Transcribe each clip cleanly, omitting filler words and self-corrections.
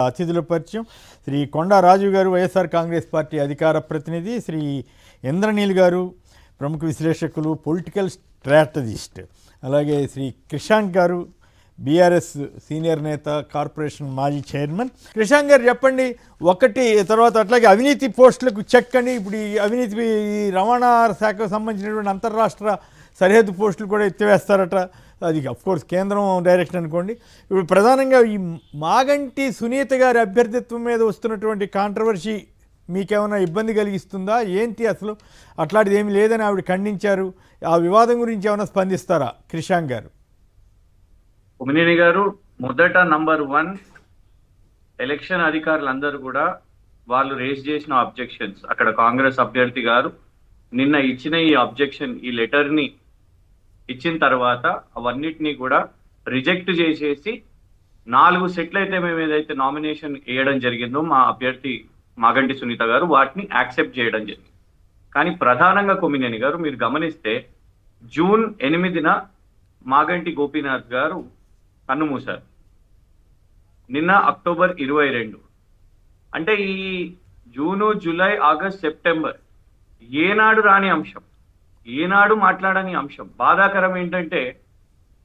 అతిథుల పరిచయం శ్రీ కొండా రాజు గారు, వైఎస్ఆర్ కాంగ్రెస్ పార్టీ అధికార ప్రతినిధి, శ్రీ ఇంద్రనీల్ గారు, ప్రముఖ విశ్లేషకులు, పొలిటికల్ స్ట్రాటజిస్ట్, అలాగే శ్రీ క్రిషాంక్ గారు, బీఆర్ఎస్ సీనియర్ నేత, కార్పొరేషన్ మాజీ చైర్మన్. క్రిషాంక్ గారు చెప్పండి, ఒకటి తర్వాత అట్లాగే అవినీతి పోస్టులకు చెక్ అని ఇప్పుడు ఈ అవినీతి ఈ రవాణా శాఖకు సంబంధించినటువంటి అంతర్రాష్ట్ర సరిహద్దు పోస్టులు కూడా ఎత్తివేస్తారట. అది అఫ్కోర్స్ కేంద్రం డైరెక్షన్ అనుకోండి. ఇప్పుడు ప్రధానంగా ఈ మాగంటి సునీత గారి అభ్యర్థిత్వం మీద వస్తున్నటువంటి కాంట్రవర్సీ మీకేమైనా ఇబ్బంది కలిగిస్తుందా ఏంటి? అసలు అట్లాంటిది ఏమి లేదని ఆవిడ ఖండించారు. ఆ వివాదం గురించి ఏమైనా స్పందిస్తారా క్రిషాంక్ గారు? ఉమినేని గారు, మొదట నంబర్ 1 ఎలక్షన్ అధికారులందరూ కూడా వాళ్ళు రేస్ చేసిన అబ్జెక్షన్స్, అక్కడ కాంగ్రెస్ అభ్యర్థి గారు నిన్న ఇచ్చిన ఈ అబ్జెక్షన్, ఈ లెటర్ ని ఇచ్చిన తర్వాత అవన్నిటినీ కూడా రిజెక్ట్ చేసేసి 4 సెట్లు అయితే మేము ఏదైతే నామినేషన్ వేయడం జరిగిందో మా అభ్యర్థి మాగంటి సునీత గారు వాటిని యాక్సెప్ట్ చేయడం జరిగింది. కానీ ప్రధానంగా కొమ్మినేని గారు మీరు గమనిస్తే జూన్ 8న మాగంటి గోపీనాథ్ గారు కన్నుమూశారు. నిన్న అక్టోబర్ 22, అంటే ఈ జూను, జూలై, ఆగస్ట్, సెప్టెంబర్ ఏనాడు రాని అంశం, ఏనాడు మాట్లాడని అంశం. బాధాకరం ఏంటంటే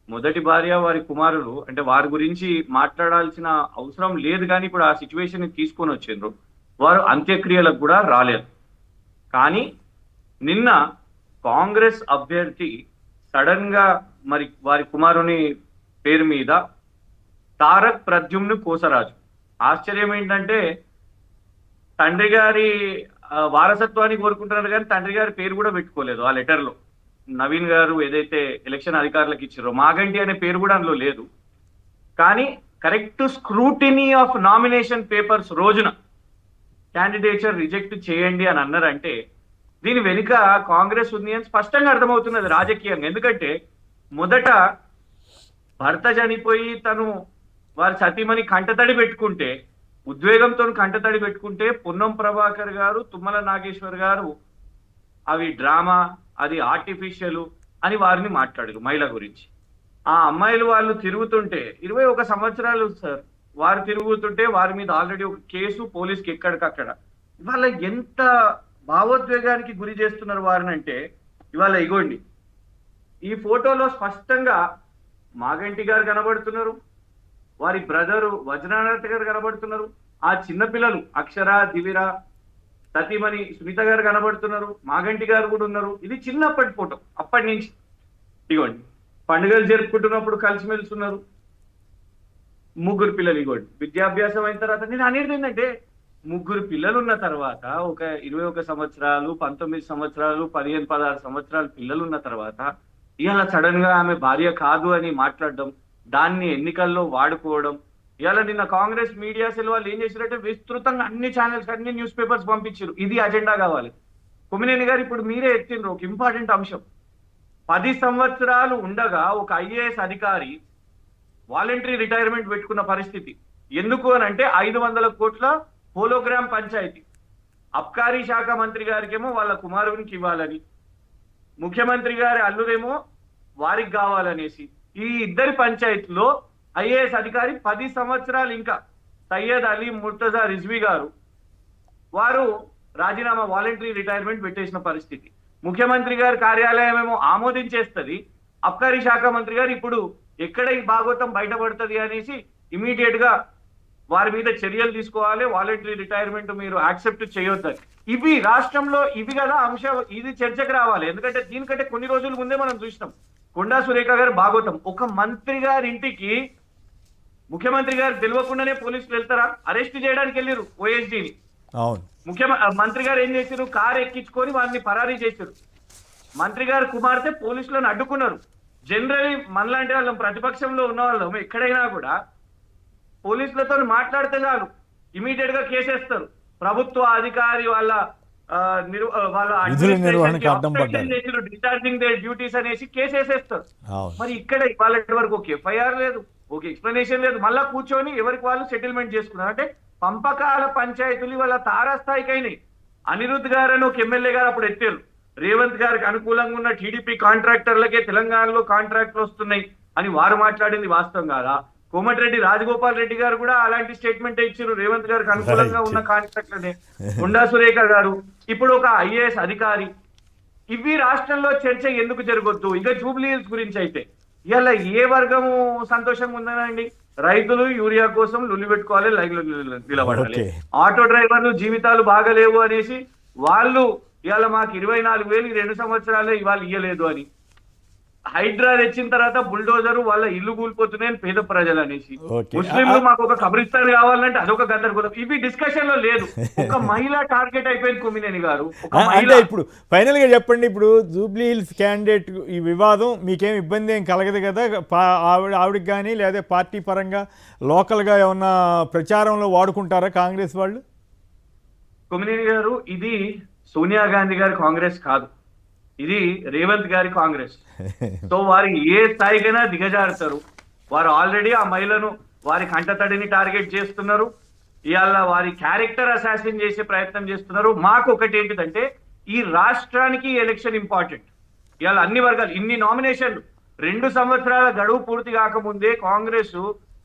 మొదటి భార్య, వారి కుమారులు, అంటే వారి గురించి మాట్లాడాల్సిన అవసరం లేదు, కానీ ఇప్పుడు ఆ సిచ్యువేషన్ తీసుకొని వచ్చిండ్రు. వారు అంత్యక్రియలకు కూడా రాలేదు. కానీ నిన్న కాంగ్రెస్ అభ్యర్థి సడన్ గా మరి వారి కుమారుని పేరు మీద తారక్ ప్రద్యుమ్ను కోసరాజు, ఆశ్చర్యం ఏంటంటే తండ్రి గారి వారసత్వాన్ని కోరుకుంటున్నారు కానీ తండ్రి గారి పేరు కూడా పెట్టుకోలేదు ఆ లెటర్ లో. నవీన్ గారు ఏదైతే ఎలక్షన్ అధికారులకు ఇచ్చారో మాగంటి అనే పేరు కూడా అందులో లేదు. కానీ correct scrutiny of nomination papers రోజున క్యాండిడేచర్ రిజెక్ట్ చేయండి అని అన్నారంటే దీని వెనుక కాంగ్రెస్ ఉంది అని స్పష్టంగా అర్థమవుతున్నది రాజకీయంగా. ఎందుకంటే మొదట భర్త చనిపోయి తను వారి సతీమణి కంటతడి పెట్టుకుంటే, ఉద్వేగంతో కంటతడి పెట్టుకుంటే పొన్నం ప్రభాకర్ గారు, తుమ్మల నాగేశ్వర్ గారు అవి డ్రామా, అది ఆర్టిఫిషియల్ అని వారిని మాట్లాడారు మహిళ గురించి. ఆ అమ్మాయిలు వాళ్ళు తిరుగుతుంటే 21 సంవత్సరాలు సార్, వారు తిరుగుతుంటే వారి మీద ఆల్రెడీ ఒక కేసు పోలీస్కి ఎక్కడికక్కడ. ఇవాళ ఎంత భావోద్వేగానికి గురి చేస్తున్నారు వారిని అంటే, ఇవాళ ఇగోండి ఈ ఫోటోలో స్పష్టంగా మాగంటి గారు కనబడుతున్నారు, వారి బ్రదరు వజ్రనాథ్ గారు కనబడుతున్నారు, ఆ చిన్నపిల్లలు అక్షర, దివిర, సతీమణి సునీత గారు కనబడుతున్నారు, మాగంటి గారు కూడా ఉన్నారు. ఇది చిన్నప్పటి ఫోటో, అప్పటి నుంచి ఇగోండి పండుగలు జరుపుకుంటున్నప్పుడు కలిసిమెలిసి ఉన్నారు. 3 పిల్లలు ఇగోండి విద్యాభ్యాసం అయిన తర్వాత. నేను అనేది ఏంటంటే 3 పిల్లలు ఉన్న తర్వాత, ఒక 21 సంవత్సరాలు, 19 సంవత్సరాలు, 15, 16 సంవత్సరాలు పిల్లలు ఉన్న తర్వాత ఇవాళ సడన్ గా ఆమె భార్య కాదు అని మాట్లాడడం, దాన్ని ఎన్నికల్లో వాడుకోవడం. ఇవాళ నిన్న కాంగ్రెస్ మీడియా సెల్ వాళ్ళు ఏం చేశారంటే విస్తృతంగా అన్ని ఛానల్స్, అన్ని న్యూస్ పేపర్స్ పంపించారు. ఇది అజెండా కావాలి. కొమ్మినేని గారు ఇప్పుడు మీరే ఎత్తిండ్రు ఒక ఇంపార్టెంట్ అంశం. 10 సంవత్సరాలు ఉండగా ఒక ఐఏఎస్ అధికారి వాలంటరీ రిటైర్మెంట్ పెట్టుకున్న పరిస్థితి. ఎందుకు అని అంటే 500 కోట్ల హోలోగ్రామ్ పంచాయతీ. అబ్కారీ శాఖ మంత్రి గారికేమో వాళ్ళ కుమారునికి ఇవ్వాలని, ముఖ్యమంత్రి గారి అల్లుడేమో వారికి కావాలనేసి, ఈ ఇద్దరి పంచాయతీలో ఐఏఎస్ అధికారి 10 సంవత్సరాలు, ఇంకా సయ్యద్ అలీ ముర్తజా రిజ్వీ గారు వారు రాజీనామా, వాలంటరీ రిటైర్మెంట్ పెట్టేసిన పరిస్థితి. ముఖ్యమంత్రి గారి కార్యాలయం ఏమో ఆమోదించేస్తుంది, అబ్కారీ శాఖ మంత్రి గారు ఇప్పుడు ఎక్కడ ఈ భాగవతం బయటపడుతుంది అనేసి ఇమీడియట్ గా వారి మీద చర్యలు తీసుకోవాలి, వాలంటరీ రిటైర్మెంట్ మీరు యాక్సెప్ట్ చేయొద్దని. ఇవి రాష్ట్రంలో ఇవి కదా అంశం, ఇది చర్చకు రావాలి. ఎందుకంటే దీనికంటే కొన్ని రోజుల ముందే మనం చూసినాం కొండా సురేఖ గారు భాగవతం. ఒక మంత్రి గారి ఇంటికి ముఖ్యమంత్రి గారు తెలియకుండానే పోలీసులు వెళ్తారా? అరెస్ట్ చేయడానికి వెళ్ళారు ఓఎస్డీని. మంత్రి గారు ఏం చేశారు? కారు ఎక్కించుకొని వారిని పరారీ చేశారు. మంత్రి గారు కుమార్తె పోలీసులను అడ్డుకున్నారు. జనరలీ మనలాంటి వాళ్ళం, ప్రతిపక్షంలో ఉన్న వాళ్ళం ఎక్కడైనా కూడా పోలీసులతో మాట్లాడితే చాలు ఇమీడియట్ గా కేసేస్తారు. ప్రభుత్వ అధికారి వాళ్ళ డిశ్చార్జింగ్ దే డ్యూటీస్ అనేసి కేసేసేస్తారు. మరి ఇక్కడ వాళ్ళ వరకు ఒక ఎఫ్ఐఆర్ లేదు, ఒక ఎక్స్ప్లెనేషన్ లేదు. మళ్ళా కూర్చొని ఎవరికి వాళ్ళు సెటిల్మెంట్ చేసుకున్నారు. అంటే పంపకాల పంచాయతీలు వాళ్ళ తారాస్థాయికి అయినాయి. అనిరుద్ గారు అని ఒక ఎమ్మెల్యే గారు అప్పుడు ఎత్తారు, రేవంత్ గారికి అనుకూలంగా ఉన్న టీడీపీ కాంట్రాక్టర్లకే తెలంగాణలో కాంట్రాక్ట్లు వస్తున్నాయి అని వారు మాట్లాడింది వాస్తవం కాదా? కోమటిరెడ్డి రాజగోపాల్ రెడ్డి గారు కూడా అలాంటి స్టేట్మెంట్ ఇచ్చారు రేవంత్ గారికి అనుకూలంగా ఉన్న కాంట్రాక్ట్లనే. కొండా సురేఖ గారు ఇప్పుడు ఒక ఐఏఎస్ అధికారి. ఇవి రాష్ట్రంలో చర్చ ఎందుకు జరగొద్దు? ఇక జూబ్లీ హిల్స్ గురించి అయితే ఇవాళ ఏ వర్గము సంతోషంగా ఉందనండి? రైతులు యూరియా కోసం లుల్లి పెట్టుకోవాలి, లైన్ లో నిలబడాలి. ఆటో డ్రైవర్లు జీవితాలు బాగలేవు అనేసి వాళ్ళు ఇవాళ మాకు 24,000 ఈ 2 సంవత్సరాలే ఇవాళ ఇయ్యలేదు అని. హైడ్రా తెచ్చిన తర్వాత బుల్డోజర్ వాళ్ళ ఇల్లు కూలిపోతున్నాయని పేద ప్రజలు అనేసి. ముస్లింలు మాకు ఒక కబ్రిస్తాన్ కావాలంటే అదొక గందరగోళం. ఇవి డిస్కషన్ లో లేదు. ఒక మహిళ టార్గెట్ అయిపోయింది కొమ్మినేని గారు. అంటే ఇప్పుడు ఫైనల్ గా చెప్పండి, ఇప్పుడు జూబ్లీ హిల్స్ క్యాండిడేట్ ఈ వివాదం మీకేం ఇబ్బంది ఏం కలగదు కదా? ఆవిడకి కానీ లేదా పార్టీ పరంగా లోకల్ గా ఏమన్నా ప్రచారంలో వాడుకుంటారా కాంగ్రెస్ వాళ్ళు? కొమ్మినేని గారు, ఇది సోనియా గాంధీ గారి కాంగ్రెస్ కాదు, ఇది రేవంత్ గారి కాంగ్రెస్. సో వారు ఏ స్థాయికైనా దిగజారుతారు. వారు ఆల్రెడీ ఆ మహిళను వారి కంటతడిని టార్గెట్ చేస్తున్నారు. ఇవాళ వారి క్యారెక్టర్ అసాసిన్ చేసే ప్రయత్నం చేస్తున్నారు. మాకు ఒకటి ఏంటిదంటే, ఈ రాష్ట్రానికి ఎలక్షన్ ఇంపార్టెంట్. ఇవాళ అన్ని వర్గాలు ఇన్ని నామినేషన్లు 2 సంవత్సరాల గడువు పూర్తి కాకముందే కాంగ్రెస్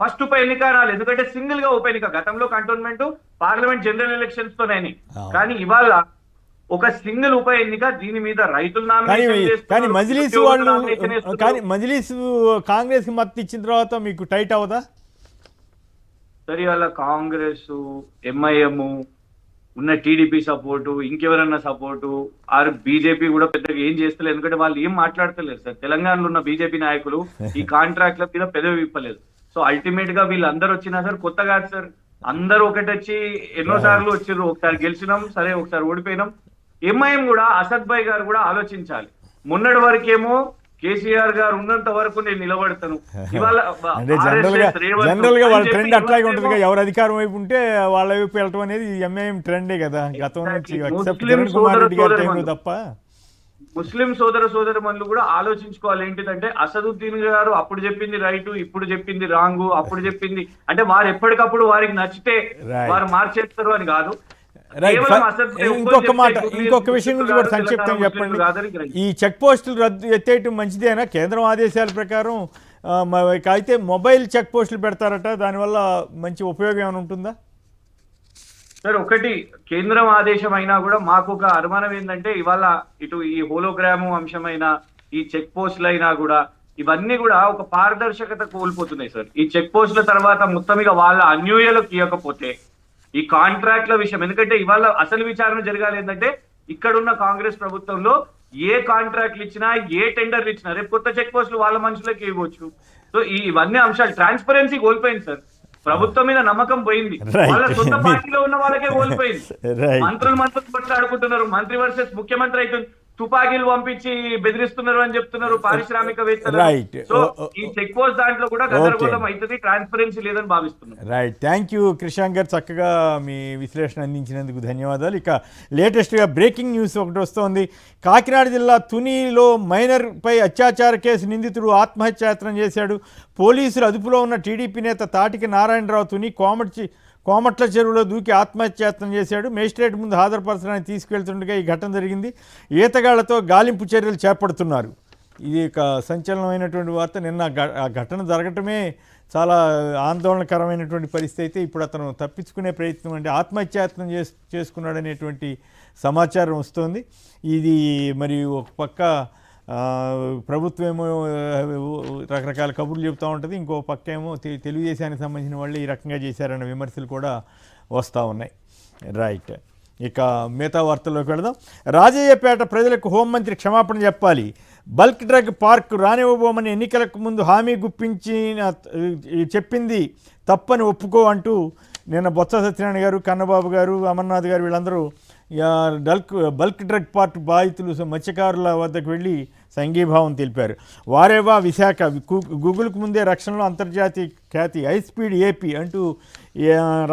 ఫస్ట్ ఉప ఎన్నిక రాలేదు. ఎందుకంటే సింగిల్ గా ఉప ఎన్నిక, గతంలో కంటోన్మెంట్ పార్లమెంట్ జనరల్ ఎలక్షన్స్ తోనే. కానీ ఇవాళ ఒక సింగిల్ ఉప ఎన్నిక, దీని మీద రైతులు కానీ మజ్లిస్ వాళ్ళు కానీ మజ్లిస్ కాంగ్రెస్ కి మద్దతు ఇచ్చిన తర్వాత మీకు టైట్ అవదా? సరే, వాళ్ళ కాంగ్రెస్, ఎంఐఎం ఉన్న టీడీపీ సపోర్టు, ఇంకెవరన్నా సపోర్టు, ఆరు బీజేపీ కూడా పెద్దగా ఏం చేస్తలేదు. ఎందుకంటే వాళ్ళు ఏం మాట్లాడతలేరు సార్. తెలంగాణలో ఉన్న బీజేపీ నాయకులు ఈ కాంట్రాక్ట్ల మీద పెదవి విప్పలేదు. సో అల్టిమేట్ గా వీళ్ళందరూ వచ్చినా సార్ కొత్త కాదు సార్. అందరూ ఒకటి వచ్చి ఎన్నోసార్లు వచ్చారు. ఒకసారి గెలిచినాం, సరే ఒకసారి ఓడిపోయినాం. ఎంఐఎం కూడా, అసద్ భాయ్ గారు కూడా ఆలోచించాలి. మొన్నటి వరకేమో కేసీఆర్ గారు ఉన్నంత వరకు నేను నిలబడతాను. ఇవాళ జనరల్ గా వాళ్ళ ట్రెండ్ అట్లాగే ఉంటుంది. ఎవరు అధికారం వైపు ఉంటే వాళ్ళ వైపు వెళ్ళటం అనేది ఎంఐఎం ట్రెండే కదా గతం నుంచి తప్ప. ముస్లిం సోదరమణులు కూడా ఆలోచించుకోవాలి. ఏంటిదంటే అసదుద్దీన్ గారు అప్పుడు చెప్పింది రైట్, ఇప్పుడు చెప్పింది రాంగ్. అప్పుడు చెప్పింది అంటే వారు ఎప్పటికప్పుడు వారికి నచ్చితే వారు మార్చేస్తారు అని కాదు. ఇంకొక విషయం గురించి కూడా సంక్షిప్తంగా చెప్పండి. ఈ చెక్ పోస్టులు రద్దు ఎత్తేయటం మంచిదేనా? కేంద్రం ఆదేశాల ప్రకారం అయితే మొబైల్ చెక్ పోస్టులు పెడతారట, దానివల్ల మంచి ఉపయోగం ఏమైనా ఉంటుందా? సార్, ఒకటి కేంద్రం ఆదేశం అయినా కూడా మాకు ఒక అనుమానం ఏంటంటే, ఇవాళ ఇటు ఈ హోలోగ్రాము అంశమైన ఈ చెక్ పోస్టులు అయినా కూడా ఇవన్నీ కూడా ఒక పారదర్శకత కోల్పోతున్నాయి సార్. ఈ చెక్ పోస్టుల తర్వాత మొత్తం ఇక వాళ్ళ అన్యూయలకు ఇవ్వకపోతే ఈ కాంట్రాక్ట్ల విషయం, ఎందుకంటే ఇవాళ అసలు విచారణ జరగాలి ఏంటంటే, ఇక్కడున్న కాంగ్రెస్ ప్రభుత్వంలో ఏ కాంట్రాక్ట్లు ఇచ్చినా, ఏ టెండర్లు ఇచ్చినా రేపు కొత్త చెక్ పోస్టులు వాళ్ళ మనుషులకి ఇవ్వచ్చు. సో ఇవన్నీ అంశాలు ట్రాన్స్పరెన్సీ కోల్పోయింది సార్. ప్రభుత్వం మీద నమ్మకం పోయింది. వాళ్ళ సొంత పార్టీలో ఉన్న వాళ్ళకే కోల్పోయింది. మంత్రులు కొట్లాడుకుంటున్నారు. మంత్రి వర్సెస్ ముఖ్యమంత్రి అయితే తుపాకీలు పంపించి బెదిరిస్తున్నారు అని చెప్తున్నారు పారిశ్రామికవేత్తలు. సో ఈ చెక్ పోస్ట్ దాంట్లో కూడా గందరగోళం అవుతుంది, ట్రాన్స్పరెన్సీ లేదని భావిస్తున్నాను. రైట్, థ్యాంక్ యూ క్రిషాంక్ గారు, చక్కగా మీ విశ్లేషణ అందించినందుకు ధన్యవాదాలు. ఇక లేటెస్ట్గా బ్రేకింగ్ న్యూస్ ఒకటి వస్తోంది. కాకినాడ జిల్లా తునిలో మైనర్పై అత్యాచార కేసు నిందితుడు ఆత్మహత్యాయత్నం చేశాడు. పోలీసులు అదుపులో ఉన్న టీడీపీ నేత తాటికి నారాయణరావు తుని కోమట్ల చెరువులో దూకి ఆత్మహత్యాయత్నం చేశాడు. మేజిస్ట్రేట్ ముందు హాజరుపరచడానికి తీసుకెళ్తుండగా ఈ ఘటన జరిగింది. ఈతగాళ్లతో గాలింపు చర్యలు చేపడుతున్నారు. ఇది ఒక సంచలనమైనటువంటి వార్త. నిన్న ఆ ఘటన జరగటమే చాలా ఆందోళనకరమైనటువంటి పరిస్థితి. అయితే ఇప్పుడు అతను తప్పించుకునే ప్రయత్నం, అంటే ఆత్మహత్యాయత్నం చేసుకున్నాడనేటువంటి సమాచారం వస్తోంది. ఇది మరి ఒక పక్క ప్రభుత్వం ఏమో రకరకాల కబుర్లు చెబుతూ ఉంటుంది, ఇంకో పక్క ఏమో తెలుగుదేశానికి సంబంధించిన వాళ్ళు ఈ రకంగా చేశారన్న విమర్శలు కూడా వస్తూ ఉన్నాయి. రైట్, ఇక మిగతా వార్తల్లోకి వెళదాం. రాజయ్యపేట ప్రజలకు హోంమంత్రి క్షమాపణ చెప్పాలి. బల్క్ డ్రగ్ పార్క్ రానివ్వబోమని ఎన్నికలకు ముందు హామీ చెప్పింది తప్పని ఒప్పుకో అంటూ నిన్న బొత్స సత్యనారాయణ గారు, కన్నబాబు గారు, అమర్నాథ్ గారు వీళ్ళందరూ బల్క్ డ్రగ్ పార్క్ బాధితులు మత్స్యకారుల వద్దకు వెళ్ళి సంఘీభావం తెలిపారు. వారేవా విశాఖ గూగుల్కు ముందే రక్షణలో అంతర్జాతీయ ఖ్యాతి హైస్పీడ్ ఏపీ అంటూ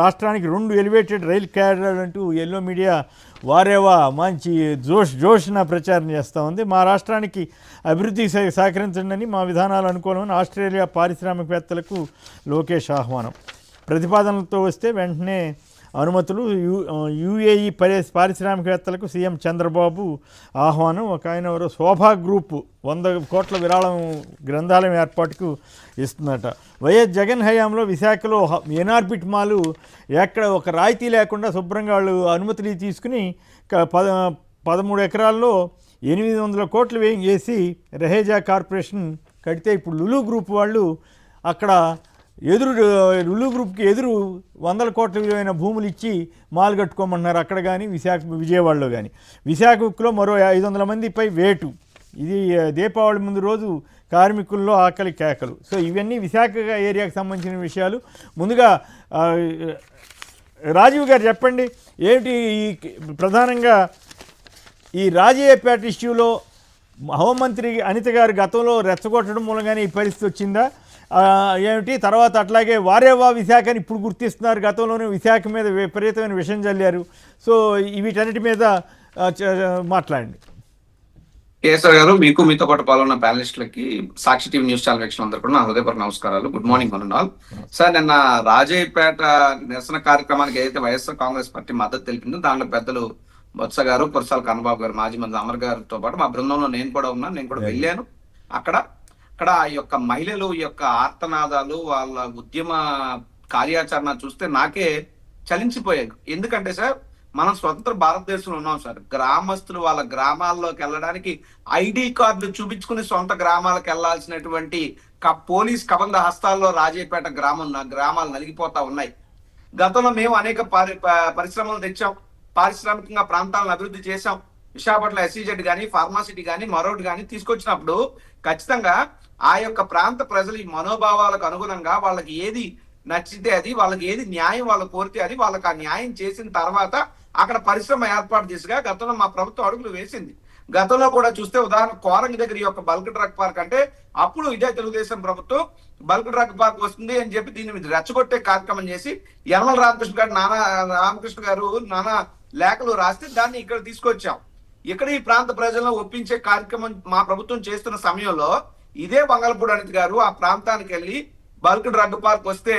రాష్ట్రానికి 2 ఎలివేటెడ్ రైల్ క్యారిడర్ అంటూ ఎల్లో మీడియా వారేవా మంచి జోష్న ప్రచారం చేస్తూ ఉంది. మా రాష్ట్రానికి అభివృద్ధికి సహకరించండి, మా విధానాలు అనుకూలమని ఆస్ట్రేలియా పారిశ్రామికవేత్తలకు లోకేష్ ఆహ్వానం. ప్రతిపాదనలతో వస్తే వెంటనే అనుమతులు. యుఏఈ పారిశ్రామికవేత్తలకు సీఎం చంద్రబాబు ఆహ్వానం. ఒక ఆయన ఎవరో శోభా గ్రూపు 100 కోట్ల విరాళం గ్రంథాలయం ఏర్పాటుకు ఇస్తుందట. వైఎస్ జగన్ హయాంలో విశాఖలో ఎన్ఆర్బిట్ మాలు ఎక్కడ ఒక రాయితీ లేకుండా శుభ్రంగా వాళ్ళు అనుమతులు తీసుకుని 13 ఎకరాల్లో 800 కోట్లు వేసి రెహేజా కార్పొరేషన్ కడితే ఇప్పుడు లులు గ్రూప్ వాళ్ళు అక్కడ లులు గ్రూప్కి ఎదురు 100 కోట్ల విలువైన భూములు ఇచ్చి మాలు కట్టుకోమంటున్నారు. అక్కడ కానీ విజయవాడలో కానీ. విశాఖలో మరో 500 మందిపై వేటు. ఇది దీపావళి ముందు రోజు కార్మికుల్లో ఆకలి కేకలు. సో ఇవన్నీ విశాఖ ఏరియాకి సంబంధించిన విషయాలు. ముందుగా రాజీవ్ గారు చెప్పండి, ఏమిటి ప్రధానంగా ఈ రాజయ్యపేట ఇష్యూలో హోంమంత్రి అనిత గారు గతంలో రెచ్చగొట్టడం మూలంగానే ఈ పరిస్థితి వచ్చిందా ఏమిటి? తర్వాత అట్లాగే వారేవా విశాఖని ఇప్పుడు గుర్తిస్తున్నారు, గతంలోనే విశాఖ మీద విపరీతమైన విషయం చల్లారు. సో వీటన్నిటి మీద మాట్లాడండి. కేసర్ గారు, మీకు మీతో పాటు పాల్గొన్న ప్యానలిస్టులకి, సాక్షి టీవీ న్యూస్ ఛానల్ వీక్షకులందరూ కూడా నా హృదయపూర్వక నమస్కారాలు. Good morning one and all. Sir, నిన్న రాజయ్యపేట నిరసన కార్యక్రమానికి ఏదైతే వైఎస్ఆర్ కాంగ్రెస్ పార్టీ మద్దతు తెలిపిందో దాంట్లో పెద్దలు బొత్స గారు, కురసాల కన్నబాబు గారు, మాజీ మంత్రి అమర్ గారితో పాటు మా బృందంలో నేను కూడా ఉన్నాను. నేను కూడా వెళ్ళాను. అక్కడ ఈ యొక్క మహిళలు యొక్క ఆర్తనాదాలు, వాళ్ళ ఉద్యమ కార్యాచరణ చూస్తే నాకే చలించిపోయాయి. ఎందుకంటే సార్, మనం స్వతంత్ర భారతదేశంలో ఉన్నాం సార్. గ్రామస్తులు వాళ్ళ గ్రామాల్లోకి వెళ్ళడానికి ఐడి కార్డులు చూపించుకుని సొంత గ్రామాలకు వెళ్లాల్సినటువంటి పోలీస్ కబంధ హస్తాల్లో రాజయ్యపేట గ్రామాలు నలిగిపోతా ఉన్నాయి. గతంలో మేము అనేక పరిశ్రమలు తెచ్చాం, పారిశ్రామికంగా ప్రాంతాలను అభివృద్ధి చేశాం. విశాఖపట్నం ఎస్సీజెడ్ కానీ, ఫార్మాసిటీ కానీ, మరొకటి కానీ తీసుకొచ్చినప్పుడు ఖచ్చితంగా ఆ యొక్క ప్రాంత ప్రజలు ఈ మనోభావాలకు అనుగుణంగా వాళ్ళకి ఏది నచ్చితే అది, వాళ్ళకి ఏది న్యాయం వాళ్ళు కోరితే అది, వాళ్ళకి ఆ న్యాయం చేసిన తర్వాత అక్కడ పరిశ్రమ ఏర్పాటు దిశగా గతంలో మా ప్రభుత్వం అడుగులు వేసింది. గతంలో కూడా చూస్తే ఉదాహరణ కోరంగి దగ్గర ఈ యొక్క బల్క్ డ్రగ్ పార్క్ అంటే అప్పుడు ఇదే తెలుగుదేశం ప్రభుత్వం బల్క్ డ్రగ్ పార్క్ వస్తుంది అని చెప్పి దీన్ని రెచ్చగొట్టే కార్యక్రమం చేసి యనమల రామకృష్ణ గారు నానా లేఖలు రాస్తే దాన్ని ఇక్కడ తీసుకొచ్చాం. ఇక్కడ ఈ ప్రాంత ప్రజలను ఒప్పించే కార్యక్రమం మా ప్రభుత్వం చేస్తున్న సమయంలో ఇదే బంగాళపూడి అనిత గారు ఆ ప్రాంతానికి వెళ్ళి బల్క్ డ్రగ్ పార్క్ వస్తే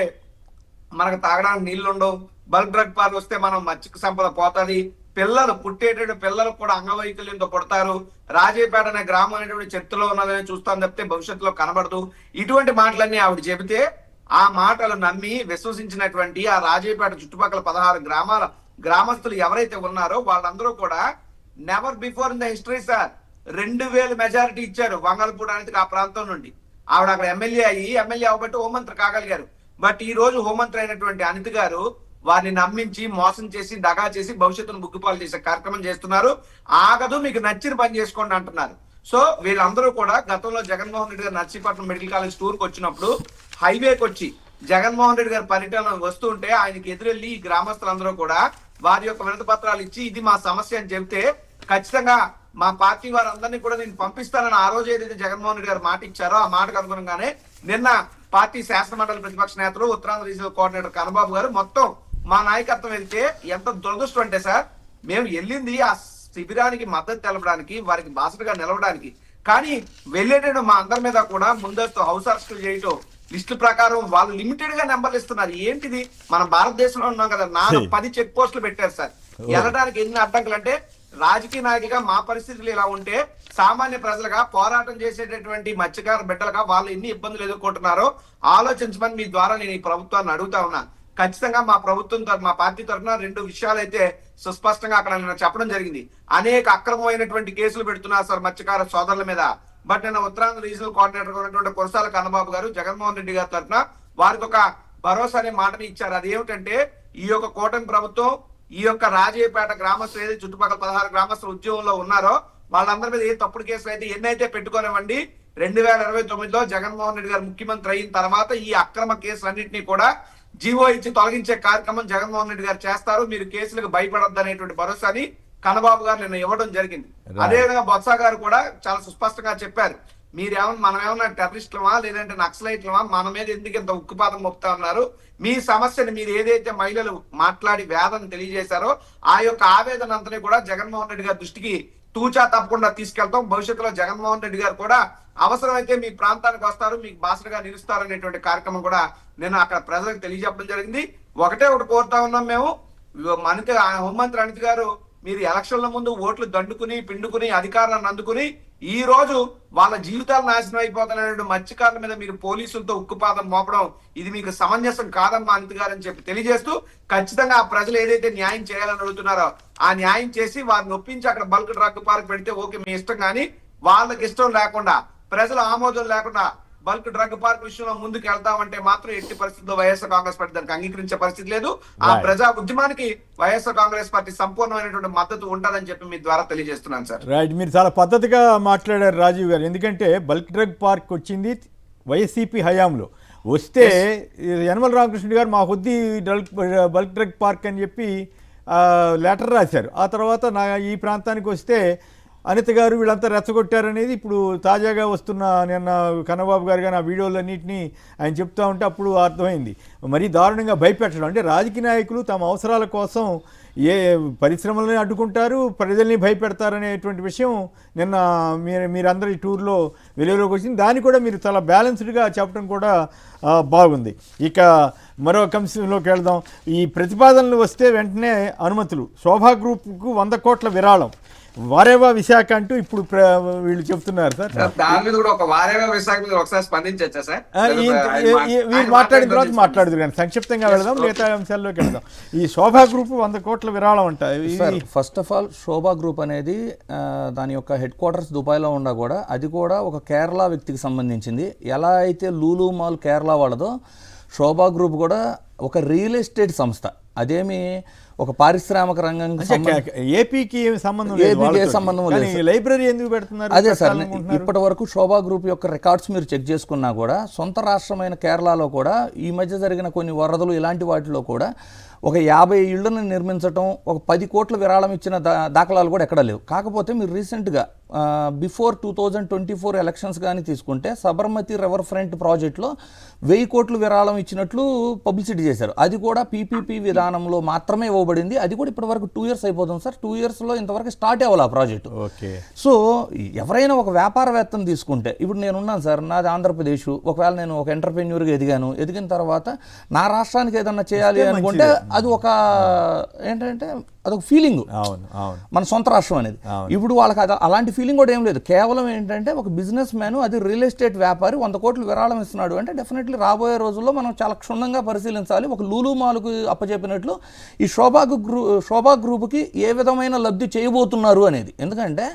మనకు తాగడానికి నీళ్లు ఉండవు, బల్క్ డ్రగ్ పార్క్ వస్తే మనం మత్స్య సంపద పోతుంది, పిల్లలు పుట్టేటువంటి పిల్లలు కూడా అంగవైకల్యంతో పుడతారు, రాజయ్యపేట అనే గ్రామం అనేటువంటి చరిత్రలో ఉన్నదని చూస్తాం తప్పితే భవిష్యత్తులో కనబడదు, ఇటువంటి మాటలన్నీ ఆవిడ చెబితే ఆ మాటలు నమ్మి విశ్వసించినటువంటి ఆ రాజయ్యపేట చుట్టుపక్కల 16 గ్రామస్తులు ఎవరైతే ఉన్నారో వాళ్ళందరూ కూడా never before in the history sir 2000 majority ఇచ్చారు బంగాళపూడి అనితకి ఆ ప్రాంతం నుండి. ఆవిడ అక్కడ ఎమ్మెల్యే అవ్వబట్టి హోంమంత్రి కాగలిగారు. బట్ ఈ రోజు హోంమంత్రి అయినటువంటి అనిత గారు వారిని నమ్మించి మోసం చేసి దగా చేసి భవిష్యత్తును బుగ్గిపాలు చేసే కార్యక్రమం చేస్తున్నారు. ఆగదు, మీకు నచ్చిన పని చేసుకోండి అంటున్నారు. సో వీళ్ళందరూ కూడా గతంలో జగన్మోహన్ రెడ్డి గారు నర్సీపట్నం మెడికల్ కాలేజ్ టూర్కి వచ్చినప్పుడు హైవేకి వచ్చి జగన్మోహన్ రెడ్డి గారి పర్యటన వస్తుంటే ఆయనకి ఎదురెళ్లి ఈ గ్రామస్తులందరూ కూడా వారి యొక్క వినతి పత్రాలు ఇచ్చి ఇది మా సమస్య అని చెబితే ఖచ్చితంగా మా పార్టీ వారందరినీ కూడా నేను పంపిస్తానని ఆ రోజు ఏదైతే జగన్మోహన్ రెడ్డి గారు మాట ఇచ్చారో ఆ మాటకు అనుగుణంగానే నిన్న పార్టీ శాసనమండలి ప్రతిపక్ష నేతలు ఉత్తరాంధ్ర రీజనల్ కోఆర్డినేటర్ కన్నబాబు గారు మొత్తం మా నాయకత్వం వెళ్తే ఎంత దురదృష్టం అంటే సార్, మేము వెళ్ళింది ఆ శిబిరానికి మద్దతు తెలపడానికి, వారికి బాసటగా నిలవడానికి. కానీ వెళ్ళేటప్పుడు మా అందరి మీద కూడా ముందస్తు హౌస్ అరెస్టులు చేయటం, లిస్టు ప్రకారం వాళ్ళు లిమిటెడ్ గా నెంబర్లు ఇస్తున్నారు. ఏంటిది? మనం భారతదేశంలో ఉన్నాం కదా, 10 చెక్ పోస్టులు పెట్టారు సార్. వెళ్ళడానికి ఎన్ని అడ్డంకులు అంటే, రాజకీయ నాయకుగా మా పరిస్థితులు ఇలా ఉంటే సామాన్య ప్రజలుగా పోరాటం చేసేటటువంటి మత్స్యకార బిడ్డలుగా వాళ్ళు ఎన్ని ఇబ్బందులు ఎదుర్కొంటున్నారో ఆలోచించమని మీ ద్వారా నేను ఈ ప్రభుత్వాన్ని అడుగుతా ఉన్నా. ఖచ్చితంగా మా ప్రభుత్వం మా పార్టీ తరఫున 2 విషయాలు అయితే సుస్పష్టంగా అక్కడ నేను చెప్పడం జరిగింది. అనేక అక్రమమైనటువంటి కేసులు పెడుతున్నారు సార్ మత్స్యకార సోదరుల మీద. బట్ నేను ఉత్తరాంధ్ర రీజనల్ కోఆర్డినేటర్ ఉన్నటువంటి కురసాల కన్నబాబు గారు జగన్మోహన్ రెడ్డి గారి తరఫున వారికి ఒక భరోసా అనే మాటని ఇచ్చారు. అదేమిటంటే, ఈ యొక్క కూటమి ప్రభుత్వం ఈ యొక్క రాజయ్యపేట గ్రామస్తులు ఏదైతే చుట్టుపక్కల 16 గ్రామస్తులు ఉద్యోగంలో ఉన్నారో వాళ్ళందరి మీద ఏ తప్పుడు కేసులు అయితే ఎన్నైతే పెట్టుకోనివ్వండి, 2029లో జగన్మోహన్ రెడ్డి గారు ముఖ్యమంత్రి అయిన తర్వాత ఈ అక్రమ కేసులన్నింటినీ కూడా జీవో ఇచ్చి తొలగించే కార్యక్రమం జగన్మోహన్ రెడ్డి గారు చేస్తారు. మీరు కేసులకు భయపడొద్దు అనేటువంటి భరోసాని కన్నబాబు గారు నిన్న ఇవ్వడం జరిగింది. అదేవిధంగా బొత్స గారు కూడా చాలా సుస్పష్టంగా చెప్పారు, మనం ఏమన్నా టెర్రరిస్టులమా లేదంటే నక్సలైట్లమా, మన మీద ఎందుకు ఇంత ఉక్కుపాదం మోపుతా ఉన్నారు, మీ సమస్యని మీరు ఏదైతే మహిళలు మాట్లాడి వేదన తెలియజేశారో ఆ యొక్క ఆవేదన అంతని కూడా జగన్మోహన్ రెడ్డి గారి దృష్టికి తూచా తప్పకుండా తీసుకెళ్తాం. భవిష్యత్తులో జగన్మోహన్ రెడ్డి గారు కూడా అవసరమైతే మీ ప్రాంతానికి వస్తారు, మీకు బాసటగా నిలుస్తారు అనేటువంటి కార్యక్రమం కూడా నేను అక్కడ ప్రజలకు తెలియజెప్పడం జరిగింది. ఒకటే ఒకటి కోరుతా ఉన్నాం, మేము మనకి హోంమంత్రి అనిత్ గారు మీరు ఎలక్షన్ల ముందు ఓట్లు దండుకుని పిండుకుని అధికారాన్ని అందుకుని ఈ రోజు వాళ్ళ జీవితాలు నాశనం అయిపోతున్న మత్స్యకారుల మీద మీరు పోలీసులతో ఉక్కుపాదం మోపడం ఇది మీకు సమంజసం కాదమ్మా అనిత్ గారు అని చెప్పి తెలియజేస్తూ ఖచ్చితంగా ఆ ప్రజలు ఏదైతే న్యాయం చేయాలని అడుగుతున్నారో ఆ న్యాయం చేసి వారిని ఒప్పించి అక్కడ బల్క్ డ్రగ్ పార్క్ పెడితే ఓకే మీ ఇష్టం, కానీ వాళ్ళకి ఇష్టం లేకుండా ప్రజల ఆమోదం లేకుండా బల్క్ డ్రగ్ పార్క్ విషయంలో ముందుకు వెళ్తామంటే మాత్రం ఎట్టి పరిస్థితుల్లో వైఎస్ఆర్ కాంగ్రెస్ పార్టీ దానికి అంగీకరించే పరిస్థితి లేదు. ఆ ప్రజా ఉద్యమానికి వైఎస్ఆర్ కాంగ్రెస్ పార్టీ సంపూర్ణమైనటువంటి మద్దతు ఉంటుందని చెప్పి మీ ద్వారా తెలియజేస్తున్నాను సార్. రైట్, మీరు చాలా పద్ధతిగా మాట్లాడారు రాజీవ్ గారు. ఎందుకంటే బల్క్ డ్రగ్ పార్క్ వచ్చింది వైసీపీ హయాంలో. వస్తే యనమల రామకృష్ణ గారు మా కొద్ది బల్క్ డ్రగ్ పార్క్ అని చెప్పి లెటర్ రాశారు. ఆ తర్వాత ఈ ప్రాంతానికి వస్తే అనిత గారు వీళ్ళంతా రెచ్చగొట్టారనేది ఇప్పుడు తాజాగా వస్తున్న నిన్న కన్నబాబు గారు కానీ ఆ వీడియోలన్నింటినీ ఆయన చెప్తా ఉంటే అప్పుడు అర్థమైంది. మరీ దారుణంగా భయపెట్టడం అంటే రాజకీయ నాయకులు తమ అవసరాల కోసం ఏ పరిశ్రమలని అడ్డుకుంటారు, ప్రజల్ని భయపెడతారనేటువంటి విషయం నిన్న మీరందరూ ఈ టూర్లో వెలుగులోకి వచ్చింది. దాన్ని కూడా మీరు చాలా బ్యాలెన్స్డ్గా చెప్పడం కూడా బాగుంది. ఇక మరో అంశంలోకి వెళ్దాం. ఈ ప్రతిపాదనలు వస్తే వెంటనే అనుమతులు, శోభా గ్రూప్కు 100 కోట్ల విరాళం, వారేవా విశాఖ అంటూ ఇప్పుడు వీళ్ళు చెప్తున్నారు సార్. దాని మీద కూడా ఒక వారేవా విశాఖ మీద ఒకసారి స్పందించచ్చా సార్? వీళ్ళు మాట్లాడిన తర్వాత మాట్లాడుతున్నారు కానీ సంక్షిప్తంగా వెళదాం, మిగతా అంశాల్లోకి వెళ్దాం. ఈ శోభా గ్రూప్ 100 కోట్ల విరాళం అంటారు. First of all Shobha group అనేది దాని యొక్క హెడ్ క్వార్టర్స్ దుబాయ్లో ఉన్నా కూడా అది కూడా ఒక కేరళ వ్యక్తికి సంబంధించింది. ఎలా అయితే లూలు మాల్ కేరళ వాళ్ళదో శోభా గ్రూప్ కూడా ఒక రియల్ ఎస్టేట్ సంస్థ. అదేమి ఒక పారిశ్రామిక రంగం ఏపీకి సంబంధం లేదు. లైబ్రరీ ఎందుకు పెడుతున్నారు? అదే సార్, ఇప్పటి వరకు శోభా గ్రూప్ యొక్క రికార్డ్స్ మీరు చెక్ చేసుకున్నా కూడా సొంత రాష్ట్రమైన కేరళలో కూడా ఈ మధ్య జరిగిన కొన్ని వరదలు ఇలాంటి వాటిలో కూడా ఒక 50 ఇళ్లను నిర్మించడం, ఒక 10 కోట్ల విరాళం ఇచ్చిన దాఖలాలు కూడా ఎక్కడా లేవు. కాకపోతే మీరు రీసెంట్గా బిఫోర్ 2024 ఎలక్షన్స్ కానీ తీసుకుంటే సబర్మతి రివర్ ఫ్రంట్ ప్రాజెక్టులో 1000 కోట్లు విరాళం ఇచ్చినట్లు పబ్లిసిటీ చేశారు. అది కూడా పీపీపీ విధానంలో మాత్రమే ఇవ్వబడింది. అది కూడా ఇప్పటి వరకు 2 years అయిపోతుంది సార్. 2 yearsలో ఇంతవరకు స్టార్ట్ అవ్వాలి ఆ ప్రాజెక్టు. సో ఎవరైనా ఒక వ్యాపారవేత్తను తీసుకుంటే, ఇప్పుడు నేనున్నాను సార్, నాది ఆంధ్రప్రదేశ్, ఒకవేళ నేను ఒక ఎంటర్ప్రెన్యూర్గా ఎదిగిన తర్వాత నా రాష్ట్రానికి ఏదన్నా చేయాలి అనుకుంటే అది ఒక ఏంటంటే అదొక ఫీలింగ్, మన సొంత రాష్ట్రం అనేది. ఇప్పుడు వాళ్ళకి అది అలాంటి ఫీలింగ్ కూడా ఏం లేదు. కేవలం ఏంటంటే ఒక బిజినెస్ మ్యాన్, అది రియల్ ఎస్టేట్ వ్యాపారి 100 కోట్లు విరాళం ఇస్తున్నాడు అంటే డెఫినెట్లీ రాబోయే రోజుల్లో మనం చాలా క్షుణ్ణంగా పరిశీలించాలి. ఒక లూలు మాల్కు అప్పచెప్పినట్లు ఈ శోభా గ్రూప్కి ఏ విధమైన లబ్ధి చేయబోతున్నారు అనేది. ఎందుకంటే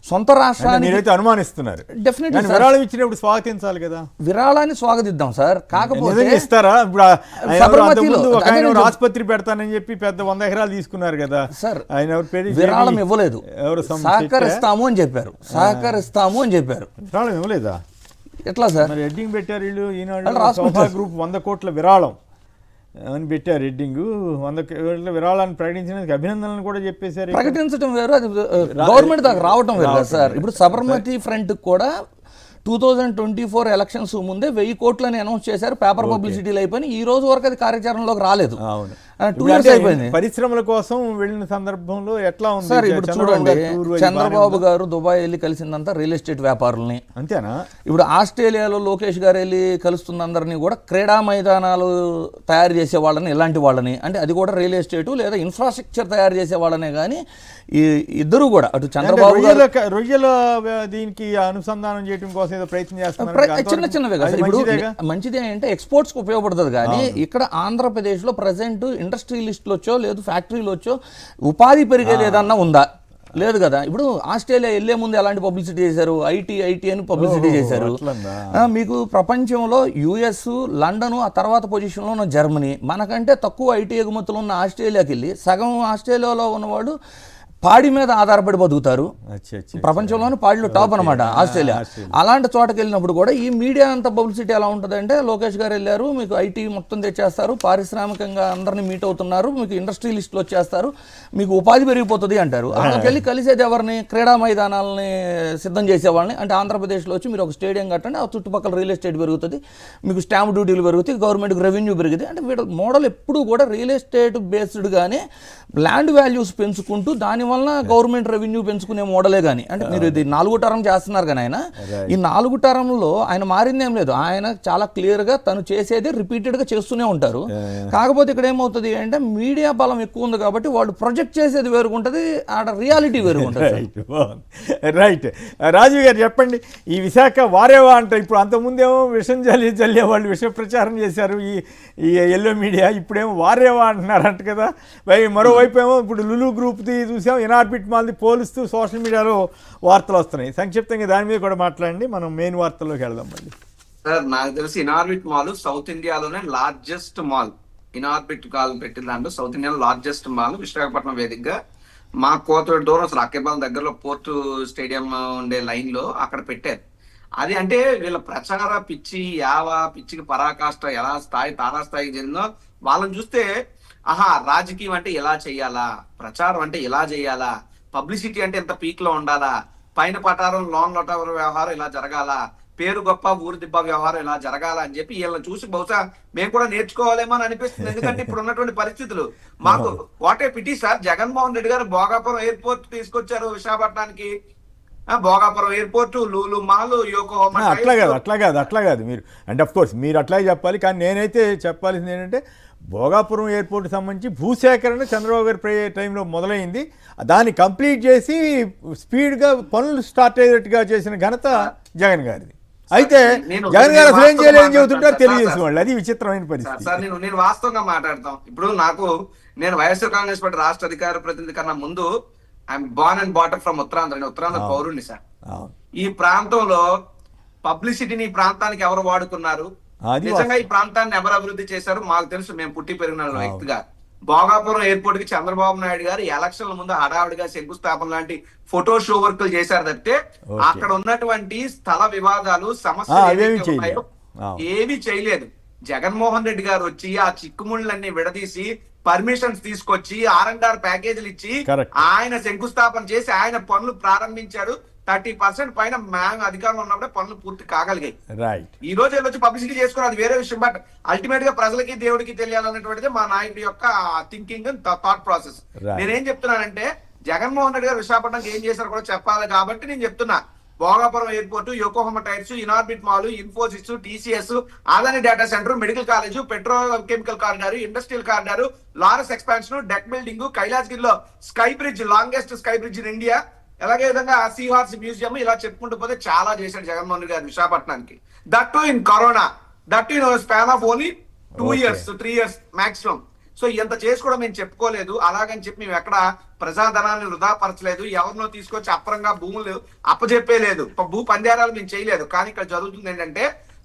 సొంత రాష్ట్రాన్ని అనుమానిస్తున్నారు. డెఫినెట్లీ విరాళం ఇచ్చినప్పుడు స్వాగతించాలి కదా. విరాళాన్ని స్వాగతిద్దాం సార్. కాకపోతే ఇస్తారా? ఇప్పుడు ఆసుపత్రి పెడతానని చెప్పి పెద్ద 100 ఎకరాలు తీసుకున్నారు కదా సార్, ఆయన విరాళం ఇవ్వలేదు. సహకరిస్తాము అని చెప్పారు, విరాళం ఇవ్వలేదా? ఎట్లా సార్ హెడ్డింగ్ పెట్టారు వీళ్ళు ఈనాడు గ్రూప్ 100 కోట్ల విరాళం అని పెట్టారు. హెడ్డింగ్ 100 కోట్ల విరాళాన్ని ప్రకటించినందుకు అభినందనలు కూడా చెప్పేశారు. ప్రకటించడం వేరు, అది గవర్నమెంట్ దాకా రావటం వేరు సార్. ఇప్పుడు సబర్మతి ఫ్రంట్ కూడా 2024 ఎలక్షన్స్ ముందే 1000 కోట్లని అనౌన్స్ చేశారు. పేపర్ పబ్లిసిటీలు అయిపోయి ఈ రోజు వరకు అది కార్యాచరణలోకి రాలేదు. 2 years అయిపోయింది. పరిశ్రమల కోసం వెళ్ళిన సందర్భంలో ఎట్లా ఉంది సార్? ఇప్పుడు చూడండి, చంద్రబాబు గారు దుబాయ్ వెళ్ళి కలిసిందంతా రియల్ ఎస్టేట్ వ్యాపారుల్ని, అంతేనా? ఇప్పుడు ఆస్ట్రేలియాలో లోకేష్ గారు వెళ్ళి కలుస్తున్న అందరినీ కూడా క్రీడా మైదానాలు తయారు చేసే వాళ్ళని, ఇలాంటి వాళ్ళని, అంటే అది కూడా రియల్ ఎస్టేటు లేదా ఇన్ఫ్రాస్ట్రక్చర్ తయారు చేసే వాళ్ళనే. కానీ ఈ ఇద్దరు కూడా అటు చంద్రబాబు గారు రొయ్యల దీనికి అనుసంధానం చేయడం కోసం ఏదో ప్రయత్నం చేస్తున్నారు. చిన్నవే కదా ఇప్పుడు మంచిదే అంటే ఎక్స్పోర్ట్స్కి ఉపయోగపడుతుంది. కానీ ఇక్కడ ఆంధ్రప్రదేశ్లో ప్రజెంట్ ఇండస్ట్రియలిస్టులు వచ్చో లేదు ఫ్యాక్టరీలు వచ్చో ఉపాధి పెరిగేది ఏదన్నా ఉందా? లేదు కదా. ఇప్పుడు ఆస్ట్రేలియా వెళ్లే ముందు ఎలాంటి పబ్లిసిటీ చేశారు? ఐటీ అని పబ్లిసిటీ చేశారు. మీకు ప్రపంచంలో యుఎస్, లండన్, ఆ తర్వాత పొజిషన్లో ఉన్న జర్మనీ, మనకంటే తక్కువ ఐటీ ఎగుమతులు ఉన్న ఆస్ట్రేలియాకి వెళ్ళి సగం ఆస్ట్రేలియాలో ఉన్నవాడు పాడి మీద ఆధారపడి బతుకుతారు. ప్రపంచంలోనే పాడిలో టాప్ అనమాట ఆస్ట్రేలియా. అలాంటి చోటకి వెళ్ళినప్పుడు కూడా ఈ మీడియా అంత పబ్లిసిటీ ఎలా ఉంటుంది అంటే, లోకేష్ గారు వెళ్ళారు, మీకు ఐటీ మొత్తం తెచ్చేస్తారు, పారిశ్రామికంగా అందరినీ మీట్ అవుతున్నారు, మీకు ఇండస్ట్రియలిస్టులు వచ్చేస్తారు, మీకు ఉపాధి పెరిగిపోతుంది అంటారు. అక్కడికి వెళ్ళి కలిసేది ఎవరిని? క్రీడా మైదానాలని సిద్ధం చేసేవాళ్ళని. అంటే ఆంధ్రప్రదేశ్లో వచ్చి మీరు ఒక స్టేడియం కట్టండి, ఆ చుట్టుపక్కల రియల్ ఎస్టేట్ పెరుగుతుంది, మీకు స్టాంప్ డ్యూటీలు పెరుగుతాయి, గవర్నమెంట్కి రెవెన్యూ పెరుగుతుంది. అంటే వీళ్ళ మోడల్ ఎప్పుడు కూడా రియల్ ఎస్టేట్ బేస్డ్గానే ల్యాండ్ వాల్యూస్ పెంచుకుంటూ దాని వలన గవర్నమెంట్ రెవెన్యూ పెంచుకునే మోడలే కానీ, అంటే మీరు ఇది 4వ టర్మ్ చేస్తున్నారు కానీ ఆయన ఈ 4 టర్మ్లో ఆయన మారింది ఏం లేదు. ఆయన చాలా క్లియర్గా తను చేసేది రిపీటెడ్గా చేస్తూనే ఉంటారు. కాకపోతే ఇక్కడ ఏమవుతుంది అంటే మీడియా బలం ఎక్కువ ఉంది కాబట్టి వాళ్ళు ప్రొజెక్ట్ చేసేది వేరుగుంటుంది, ఆడ రియాలిటీ వేరుగుంటుంది. రైట్. రాజీవ్ గారు చెప్పండి, ఈ విశాఖ వారేవా అంటే ఇప్పుడు అంతకుముందేమో విషం జల్లే వాళ్ళు విష ప్రచారం చేశారు ఈ ఎల్లో మీడియా, ఇప్పుడేమో వారేవా అంటున్నారంట కదా. మరోవైపు ఏమో ఇప్పుడు లులు గ్రూప్ది చూసాం, ఇనార్బిట్ మాల్ది పోలుస్తూ సోషల్ మీడియాలో వార్తలు వస్తున్నాయి. సంక్షిప్తంగా దాని మీద కూడా మాట్లాడండి, మనం మెయిన్ వార్తల్లోకి వెళ్దాం మళ్ళీ. సార్ నాకు తెలిసి ఇనార్బిట్ మాల్ సౌత్ ఇండియాలోనే లార్జెస్ట్ మాల్. ఇనార్బిట్ కాల్ పెట్టిన దాంట్లో సౌత్ ఇండియాలో లార్జెస్ట్ మాల్ విశాఖపట్నం వేదికగా మా కోతవేడు దూరం అసలు అక్కేపాలెం దగ్గరలో పోర్టు స్టేడియం ఉండే లైన్ లో అక్కడ పెట్టారు. అది అంటే వీళ్ళ ప్రచార పిచ్చి పిచ్చికి పరాకాష్ట ఎలా స్థాయి తారాస్థాయికి చెందిందో వాళ్ళని చూస్తే, ఆహా రాజకీయం అంటే ఇలా చేయాలా, ప్రచారం అంటే ఇలా చేయాలా, పబ్లిసిటీ అంటే ఎంత పీక్ లో ఉండాలా, పైన పటారం లోన్ లొటవర్ వ్యవహారం ఇలా జరగాల, పేరు గొప్ప ఊరు దిబ్బ వ్యవహారం ఇలా జరగాల అని చెప్పి వీళ్ళని చూసి బహుశా మేము కూడా నేర్చుకోవాలేమో అని అనిపిస్తుంది. ఎందుకంటే ఇప్పుడు ఉన్నటువంటి పరిస్థితులు మాకు what a pity sir. Jaganmohan Reddy garu Bhogapuram airport తీసుకొచ్చారు విశాఖపట్నానికి, Bhogapuram airport, Lulu mall, Yokohama. అట్లా కాదు మీరు అంటే అఫ్ కోర్స్ మీరు అట్లాగే చెప్పాలి, కానీ నేనైతే చెప్పాల్సింది ఏంటంటే భోగాపురం ఎయిర్పోర్ట్ సంబంధించి భూసేకరణ చంద్రబాబు గారి టైంలో మొదలైంది, దాన్ని కంప్లీట్ చేసి స్పీడ్గా పనులు స్టార్ట్ అయ్యేట్టుగా చేసిన ఘనత జగన్ గారిది. అయితే జగన్ గారు అసలు ఏం చేయలేదని చెబుతుంటారు తెలుగుదేశం వాళ్ళు, అది విచిత్రమైన పరిస్థితి. సార్ నేను వాస్తవంగా మాట్లాడతాం. ఇప్పుడు నేను వైఎస్ఆర్ కాంగ్రెస్ పార్టీ రాష్ట్ర అధికార ప్రతినిధి కన్నా ముందు I'm born and bottom from Uttarandhra పౌరుణ్ణి సార్. ఈ ప్రాంతంలో పబ్లిసిటీని ఈ ప్రాంతానికి ఎవరు వాడుకున్నారు, నిజంగా ఈ ప్రాంతాన్ని ఎవరు అభివృద్ధి చేశారు మాకు తెలుసు. మేము పుట్టి పెరిగిన వ్యక్తిగా భోగాపురం ఎయిర్పోర్ట్ కి చంద్రబాబు నాయుడు గారు ఎలక్షన్ల ముందు హడావుడిగా శంకుస్థాపన లాంటి ఫోటో షో వర్కులు చేశారు తప్పితే అక్కడ ఉన్నటువంటి స్థల వివాదాలు సమస్యలు ఏమీ చేయలేదు. జగన్మోహన్ రెడ్డి గారు వచ్చి ఆ చిక్కుముళ్ళన్నీ విడదీసి పర్మిషన్స్ తీసుకొచ్చి R&R ప్యాకేజీలు ఇచ్చి ఆయన శంకుస్థాపన చేసి ఆయన పనులు ప్రారంభించారు. 30% పైన మేము అధికారంలో ఉన్నప్పుడే పనులు పూర్తి కాగలిగాయి. ఈ రోజు వచ్చి పబ్లిసిటీ చేసుకుని అది వేరే విషయం. బట్ అల్టిమేట్ గా ప్రజలకి దేవుడికి తెలియాలన్నటువంటిది మా నాయకుడి యొక్క థింకింగ్ అండ్ థాట్ ప్రాసెస్. నేనేం చెప్తున్నానంటే జగన్మోహన్ రెడ్డి గారు విశాఖపట్నంకి ఏం చేశారో కూడా చెప్పాలి కాబట్టి నేను చెప్తున్నా. Bhogapuram airport, Yokohama tyres, Inorbit mall, Infosys, TCS, Adani data centre, medical college, petrochemical corridor, industrial corridor, Laurus expansion, deck building, కైలాసగిరిలో sky bridge, longest sky bridge in India, అలాగే విధంగా సీ హార్స్ మ్యూజియం, ఇలా చెప్పుకుంటూ పోతే చాలా చేశాడు జగన్మోహన్ రెడ్డి గారు విశాఖపట్నానికి. That to in corona, that in span of only 2 years 3 years maximum. So ఇంత చేసి కూడా మేము చెప్పుకోలేదు. అలాగని చెప్పి మేము ఎక్కడ ప్రజాధనాన్ని వృధా పరచలేదు, ఎవరినో తీసుకొచ్చి అప్రంగా భూములు అప్పచెప్పేలేదు, భూ పందేరాలు మేము చేయలేదు. కానీ ఇక్కడ జరుగుతుంది ఏంటంటే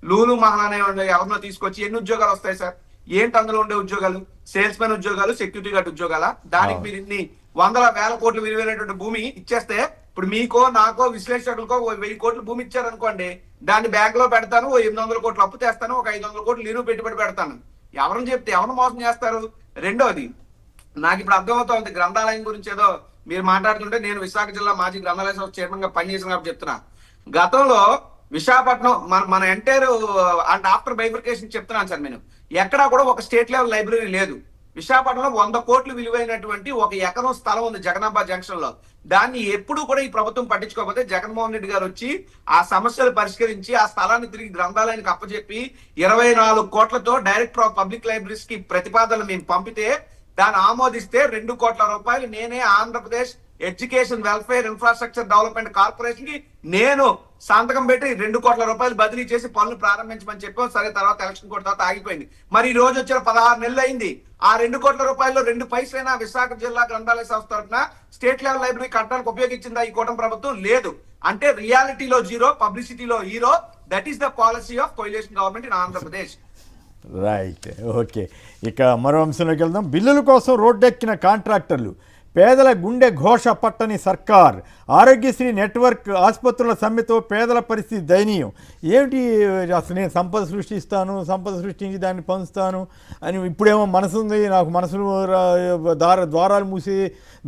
లూలు మహానే ఎవరినో తీసుకొచ్చి ఎన్ని ఉద్యోగాలు వస్తాయి సార్? ఏంటి అందులో ఉండే ఉద్యోగాలు? సేల్స్ మెన్ ఉద్యోగాలు, సెక్యూరిటీ గార్డ్ ఉద్యోగాల? దానికి మీరు ఇన్ని వందల వేల కోట్లు విలువైనటువంటి భూమి ఇచ్చేస్తే, ఇప్పుడు మీకో నాకో విశ్లేషకులకో 1000 కోట్లు భూమి ఇచ్చారనుకోండి, దాన్ని బ్యాంక్ లో పెడతాను, 800 కోట్లు అప్పు తెస్తాను, ఒక 500 కోట్లు నీరు పెట్టుబడి పెడతాను. ఎవరిని చెప్తే ఎవరిని మోసం చేస్తారు? రెండోది, నాకు ఇప్పుడు అర్థమవుతోంది గ్రంథాలయం గురించి ఏదో మీరు మాట్లాడుతుంటే, నేను విశాఖ జిల్లా మాజీ గ్రంథాలయ సంస్థ చైర్మన్ గా పనిచేసిన కాబట్టి చెప్తున్నా. గతంలో విశాఖపట్నం మన ఎంటైర్ అండ్ ఆఫ్టర్ బైఫర్కేషన్ చెప్తున్నాను సార్, నేను ఎక్కడా కూడా ఒక స్టేట్ లెవెల్ లైబ్రరీ లేదు. విశాఖపట్నంలో 100 కోట్లు విలువైనటువంటి ఒక ఎకరం స్థలం ఉంది జగనాంబ జంక్షన్ లో. దాన్ని ఎప్పుడు కూడా ఈ ప్రభుత్వం పట్టించుకోకపోతే జగన్మోహన్ రెడ్డి గారు వచ్చి ఆ సమస్యలు పరిష్కరించి ఆ స్థలాన్ని తిరిగి గ్రంథాలయానికి అప్పచెప్పి 24 కోట్లతో డైరెక్టర్ ఆఫ్ పబ్లిక్ లైబ్రరీస్ కి ప్రతిపాదనలు మేము పంపితే దాన్ని ఆమోదిస్తే 2 కోట్ల రూపాయలు నేనే Andhra Pradesh education welfare infrastructure development corporation కి నేను సంతకం పెట్టి 2 కోట్ల రూపాయలు బదిలీ చేసి పనులు ప్రారంభించమని చెప్పాం. సరే, తర్వాత ఎలక్షన్ కోడ్ తర్వాత ఆగిపోయింది. మరి ఈ రోజు వచ్చిన 16 నెలలు అయింది. ఆ 2 కోట్ల రూపాయల్లో 2 పైసలైనా విశాఖ జిల్లా గ్రంథాలయ సంస్థ తరఫున స్టేట్ లెవెల్ లైబ్రరీ కట్టడానికి ఉపయోగించిందా ఈ కూటమి ప్రభుత్వం? లేదు. అంటే రియాలిటీలో zero, పబ్లిసిటీలో hero. That is the policy of కోalition government in Andhra Pradesh. Right, okay. ఇక మరో అంశంలోకి వెళ్దాం. బిల్లుల కోసం రోడ్డెక్కిన కాంట్రాక్టర్లు, పేదల గుండె ఘోష పట్టని సర్కార్, ఆరోగ్యశ్రీ నెట్వర్క్ ఆసుపత్రుల సమ్మెతో పేదల పరిస్థితి దయనీయం. ఏమిటి అసలు? నేను సంపద సృష్టించి దాన్ని పంచుతాను అని ఇప్పుడేమో మనసు ఉంది, నాకు మనసులు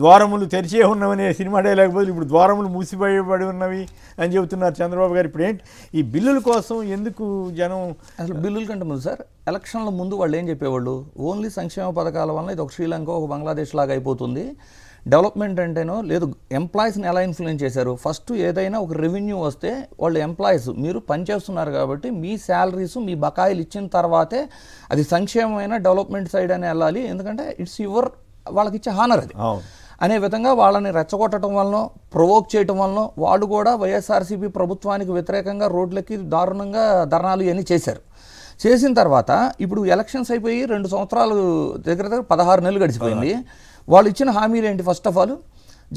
ద్వారములు తెరిచే ఉన్నవనే సినిమా డైలాగ్ బదులు ఇప్పుడు ద్వారములు మూసిపడి ఉన్నవి అని చెబుతున్నారు చంద్రబాబు గారు. ఇప్పుడు ఏంటి ఈ బిల్లుల కోసం ఎందుకు జనం? అసలు బిల్లుల కంటే ముందు సార్, ఎలక్షన్ల ముందు వాళ్ళు ఏం చెప్పేవాళ్ళు? ఓన్లీ సంక్షేమ పథకాల వల్ల ఇది ఒక శ్రీలంక, ఒక బంగ్లాదేశ్ లాగా అయిపోతుంది, డెవలప్మెంట్ అంటేనో లేదు ఎంప్లాయీస్ని ఎలా ఇన్ఫ్లుయెన్స్ చేశారు. ఫస్ట్ ఏదైనా ఒక రెవెన్యూ వస్తే వాళ్ళు ఎంప్లాయీస్ మీరు పనిచేస్తున్నారు కాబట్టి మీ శాలరీస్ మీ బకాయిలు ఇచ్చిన తర్వాతే అది సంక్షేమమైన డెవలప్మెంట్ సైడ్ అని వెళ్ళాలి. ఎందుకంటే ఇట్స్ యువర్ వాళ్ళకి ఇచ్చే హానర్ అది అనే విధంగా వాళ్ళని రెచ్చగొట్టడం వలన ప్రొవోక్ చేయటం వలన వాళ్ళు కూడా వైఎస్ఆర్సీపీ ప్రభుత్వానికి వ్యతిరేకంగా రోడ్లకి దారుణంగా ధర్నాలు ఇవన్నీ చేశారు. చేసిన తర్వాత ఇప్పుడు ఎలక్షన్స్ అయిపోయి 2 సంవత్సరాలు దగ్గర 16 నెలలు గడిచిపోయింది. వాళ్ళు ఇచ్చిన హామీలు ఏంటి? First of all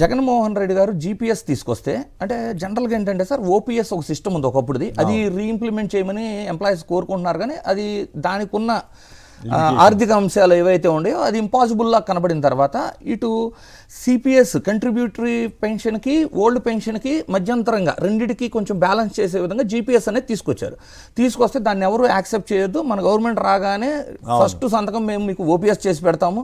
Jaganmohan Reddy గారు జీపీఎస్ తీసుకొస్తే, అంటే జనరల్గా ఏంటంటే సార్ ఓపీఎస్ ఒక సిస్టమ్ ఉంది ఒకప్పుడుది, అది రీఇంప్లిమెంట్ చేయమని ఎంప్లాయీస్ కోరుకుంటున్నారు. కానీ అది దానికి ఉన్న ఆర్థిక అంశాలు ఏవైతే ఉన్నాయో అది ఇంపాసిబుల్లా కనబడిన తర్వాత ఇటు సిపిఎస్ కంట్రిబ్యూటరీ పెన్షన్కి ఓల్డ్ పెన్షన్కి మధ్యంతరంగా రెండింటికి కొంచెం బ్యాలెన్స్ చేసే విధంగా జీపీఎస్ అనేది తీసుకొస్తే దాన్ని ఎవరు యాక్సెప్ట్ చేయొద్దు, మన గవర్నమెంట్ రాగానే ఫస్ట్ సంతకం మేము మీకు ఓపీఎస్ చేసి పెడతాము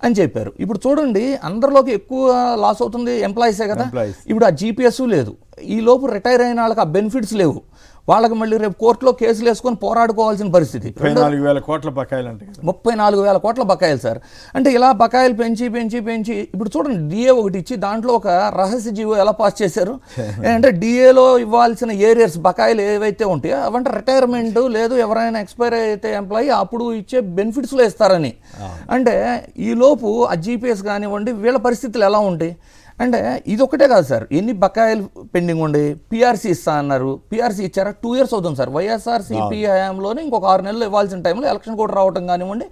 అని చెప్పారు. ఇప్పుడు చూడండి అందరిలోకి ఎక్కువ లాస్ అవుతుంది ఎంప్లాయీసే కదా. ఇప్పుడు ఆ జీపీఎస్ లేదు, ఈ లోపు రిటైర్ అయిన వాళ్ళకి ఆ బెనిఫిట్స్ లేవు, వాళ్ళకి మళ్ళీ రేపు కోర్టులో కేసులు వేసుకొని పోరాడుకోవాల్సిన పరిస్థితి. 34,000 కోట్ల బకాయిలు అంటే 34,000 కోట్ల బకాయిలు సార్. అంటే ఇలా బకాయిలు పెంచి ఇప్పుడు చూడండి డిఏ ఒకటి ఇచ్చి దాంట్లో ఒక రహస్య జీవో ఎలా పాస్ చేశారు అంటే డిఏలో ఇవ్వాల్సిన ఏరియర్స్ బకాయిలు ఏవైతే ఉంటాయో అవంటే రిటైర్మెంట్ లేదు ఎవరైనా ఎక్స్పైర్ అయితే ఎంప్లాయీ అప్పుడు ఇచ్చే బెనిఫిట్స్లో ఇస్తారని. అంటే ఈలోపు ఆ జీపీఎస్ కానివ్వండి వీళ్ళ పరిస్థితులు ఎలా ఉంటాయి అంటే ఇది ఒకటే కాదు సార్, ఎన్ని బకాయిలు పెండింగ్ ఉండి పిఆర్సీ ఇస్తా అన్నారు, పిఆర్సీ ఇచ్చారా? 2 years అవుతుంది సార్. వైఎస్ఆర్సీపీ హయాంలోనే ఇంకొక 6 నెలలు ఇవ్వాల్సిన టైంలో ఎలక్షన్ కూడా రావటం కానివ్వండి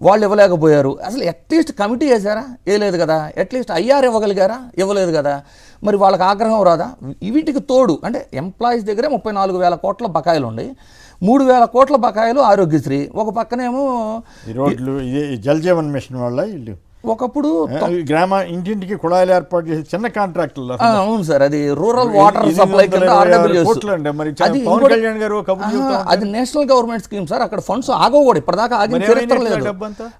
వాళ్ళు ఇవ్వలేకపోయారు. అసలు అట్లీస్ట్ కమిటీ వేసారా? వేయలేదు కదా. అట్లీస్ట్ ఐఆర్ ఇవ్వగలిగారా? ఇవ్వలేదు కదా. మరి వాళ్ళకి ఆగ్రహం రాదా? వీటికి తోడు అంటే ఎంప్లాయీస్ దగ్గరే 34,000 కోట్ల బకాయిలు ఉన్నాయి, 3,000 కోట్ల బకాయిలు ఆరోగ్యశ్రీ, ఒక పక్కనేమో రోడ్లు జల్ జీవన్ మిషన్ వల్ల వీళ్ళు ఒకప్పుడు గ్రామ ఇంటింటికి కుళాయిలు ఏర్పాటు చేసి చిన్న కాంట్రాక్టులు. అవును సార్, అది రూరల్ వాటర్ సప్లై కింద అది నేషనల్ గవర్నమెంట్ స్కీమ్ సార్. అక్కడ ఫండ్స్ ఆగవు కూడా, ఇప్పటిదాకా ఆగిన చరిత్ర లేదు.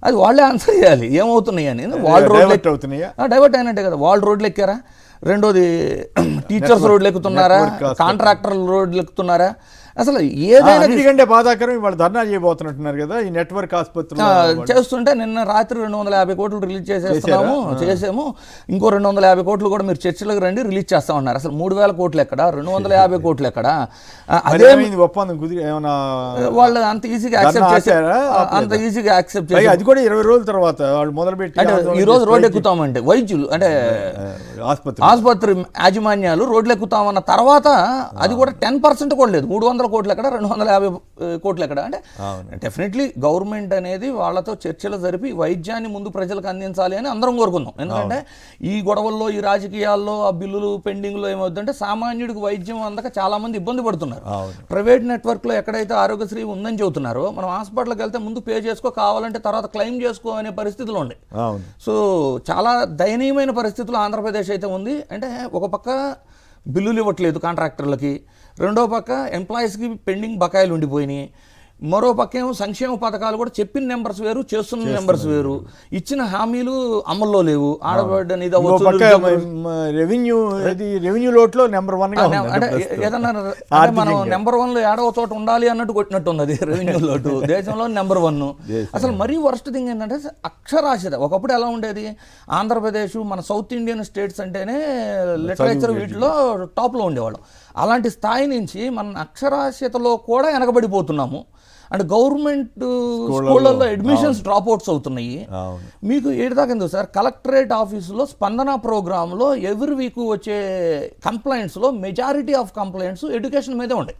అది వాళ్ళే ఆన్సర్ చేయాలి ఏమవుతున్నాయి అని. వాళ్ళు రోడ్లు అవుతున్నాయా? డైవర్ట్ అయినట్టే కదా. వాళ్ళు రోడ్లు ఎక్కారా? రెండోది టీచర్స్ రోడ్లు ఎక్కుతున్నారా? కాంట్రాక్టర్లు రోడ్లు ఎక్కుతున్నారా? అసలు ఏదైనా ఎందుకంటే బాధాకరం వాళ్ళు ధర్నా చేయబోతున్నట్టున్నారు కదా ఈ నెట్వర్క్ ఆసుపత్రులు చేస్తుంటే. నిన్న రాత్రి 250 కోట్లు రిలీజ్ చేసాము, ఇంకో 250 కోట్లు కూడా మీరు చర్చలకు రండి రిలీజ్ చేస్తామన్నారు. అసలు 3,000 కోట్లు ఎక్కడ, 250 కోట్లు ఎక్కడ? అదే ఒప్పందం కుదిరి ఏమన్నా వాళ్ళు అంత ఈజీగా యాక్సెప్ట్ చేశారా? అంత ఈజీగా యాక్సెప్ట్ చేశారు. అది కూడా 20 రోజుల తర్వాత వాళ్ళు మొదలుపెట్టి అంటే ఈ రోజు రోడ్డు ఎక్కుతామంటే వైద్యులు అంటే ఆసుపత్రి యాజమాన్యాలు రోడ్లు ఎక్కుతామన్న తర్వాత అది కూడా 10% కూడా లేదు. 300 కోట్లు ఎక్కడ, 250 కోట్లు ఎక్కడ? అంటే డెఫినెట్లీ గవర్నమెంట్ అనేది వాళ్ళతో చర్చలు జరిపి వైద్యాన్ని ముందు ప్రజలకు అందించాలి అని అందరం కోరుకుందాం. ఎందుకంటే ఈ గొడవల్లో ఈ రాజకీయాల్లో ఆ బిల్లులు పెండింగ్లో ఏమవుతుందంటే సామాన్యుడికి వైద్యం అందక చాలా మంది ఇబ్బంది పడుతున్నారు. ప్రైవేట్ నెట్వర్క్లో ఎక్కడైతే ఆరోగ్యశ్రీ ఉందని చెబుతున్నారో మనం హాస్పిటల్కి వెళ్తే ముందు పే చేసుకో, కావాలంటే తర్వాత క్లెయిమ్ చేసుకో అనే పరిస్థితులు ఉన్నాయి. సో చాలా దయనీయమైన పరిస్థితులు ఆంధ్రప్రదేశ్ అయితే ఉంది. అంటే ఒక పక్క బిల్లులు ఇవ్వట్లేదు కాంట్రాక్టర్లకి, రెండో పక్క ఎంప్లాయీస్కి పెండింగ్ బకాయిలు ఉండిపోయినాయి, మరో పక్క ఏమో సంక్షేమ పథకాలు కూడా చెప్పిన నెంబర్స్ వేరు చేస్తున్న నెంబర్స్ వేరు, ఇచ్చిన హామీలు అమల్లో లేవు. ఆడబడ్డని రెవెన్యూ లోట్లో నెంబర్ 1 అంటే ఏదన్నా మనం నెంబర్ 1లో ఏడవ చోట ఉండాలి అన్నట్టు కొట్టినట్టు ఉన్నది రెవెన్యూ లోటు దేశంలో నెంబర్ 1. అసలు మరీ వర్స్ట్ థింగ్ ఏంటంటే అక్షరాస్యత. ఒకప్పుడు ఎలా ఉండేది ఆంధ్రప్రదేశ్ మన సౌత్ ఇండియన్ స్టేట్స్ అంటేనే లిటరేచర్ వీటిలో టాప్లో ఉండేవాళ్ళం. అలాంటి స్థాయి నుంచి మన అక్షరాస్యతలో కూడా వెనకబడిపోతున్నాము. అంటే గవర్నమెంట్ స్కూళ్ళల్లో అడ్మిషన్స్ డ్రాప్ అవుట్స్ అవుతున్నాయి. మీకు ఏడాది ఎందుకు సార్ కలెక్టరేట్ ఆఫీసులో స్పందన ప్రోగ్రాంలో ఎవ్రీ వీక్ వచ్చే కంప్లైంట్స్లో మెజారిటీ ఆఫ్ కంప్లైంట్స్ ఎడ్యుకేషన్ మీదే ఉంటాయి.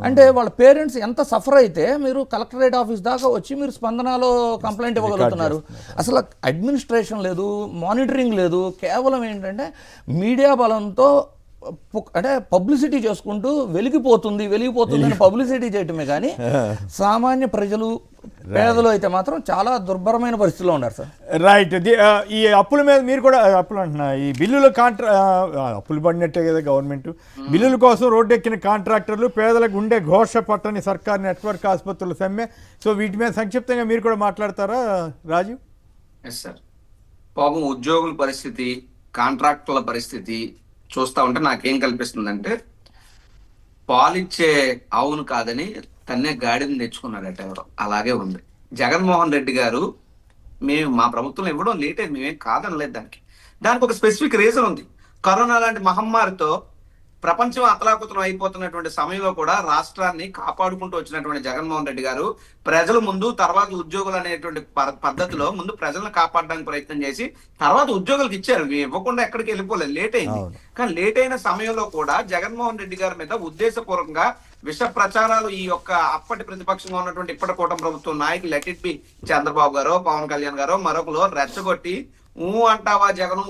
అంటే వాళ్ళ పేరెంట్స్ ఎంత సఫర్ అయితే మీరు కలెక్టరేట్ ఆఫీస్ దాకా వచ్చి మీరు స్పందనలో కంప్లైంట్ ఇవ్వగలుగుతున్నారు. అసలు అడ్మినిస్ట్రేషన్ లేదు, మానిటరింగ్ లేదు, కేవలం ఏంటంటే మీడియా బలంతో అంటే పబ్లిసిటీ చేసుకుంటూ వెలిగిపోతుంది అని పబ్లిసిటీ చేయటమే కానీ సామాన్య ప్రజలు పేదలు అయితే మాత్రం చాలా దుర్భరమైన పరిస్థితిలో ఉన్నారు సార్. రైట్. ఈ అప్పుల మీద మీరు కూడా అప్పులు అంటున్నా, ఈ బిల్లుల అప్పులు పడినట్టే కదా గవర్నమెంట్. బిల్లుల కోసం రోడ్డు ఎక్కిన కాంట్రాక్టర్లు పేదల గుండె ఘోష పట్టని సర్కార్ నెట్వర్క్ ఆసుపత్రుల సమ్మె. సో వీటి మీద సంక్షిప్తంగా మీరు కూడా మాట్లాడతారా రాజు? Yes sir. పాపం ఉద్యోగుల పరిస్థితి, కాంట్రాక్టర్ల పరిస్థితి చూస్తా ఉంటే నాకేం కల్పిస్తుందంటే పాలిచ్చే ఆవును కాదని తన్నే గాడిని తెచ్చుకున్నాడట ఎవరో, అలాగే ఉంది. జగన్మోహన్ రెడ్డి గారు మా ప్రభుత్వం ఇవ్వడం లేటే, మేమేం కాదనలేదు దానికి. దానికి ఒక స్పెసిఫిక్ రీజన్ ఉంది. కరోనా లాంటి మహమ్మారితో ప్రపంచం అతలాకుతలం అయిపోతున్నటువంటి సమయంలో కూడా రాష్ట్రాన్ని కాపాడుకుంటూ వచ్చినటువంటి జగన్మోహన్ రెడ్డి గారు ప్రజల ముందు, తర్వాత ఉద్యోగులు అనేటువంటి పద్ధతిలో ముందు ప్రజలను కాపాడడానికి ప్రయత్నం చేసి తర్వాత ఉద్యోగులకు ఇచ్చారు. ఇవ్వకుండా ఎక్కడికి వెళ్ళిపోలేదు, లేట్ అయింది. కానీ లేట్ అయిన సమయంలో కూడా జగన్మోహన్ రెడ్డి గారి మీద ఉద్దేశపూర్వకంగా విష ప్రచారాలు ఈ యొక్క అప్పటి ప్రతిపక్షంగా ఉన్నటువంటి ఇప్పటి కూటమి ప్రభుత్వం నాయకులు లెట్ ఇట్ బి చంద్రబాబు గారో, పవన్ కళ్యాణ్ గారో మరొకరు రెచ్చగొట్టి అంటావా జగను,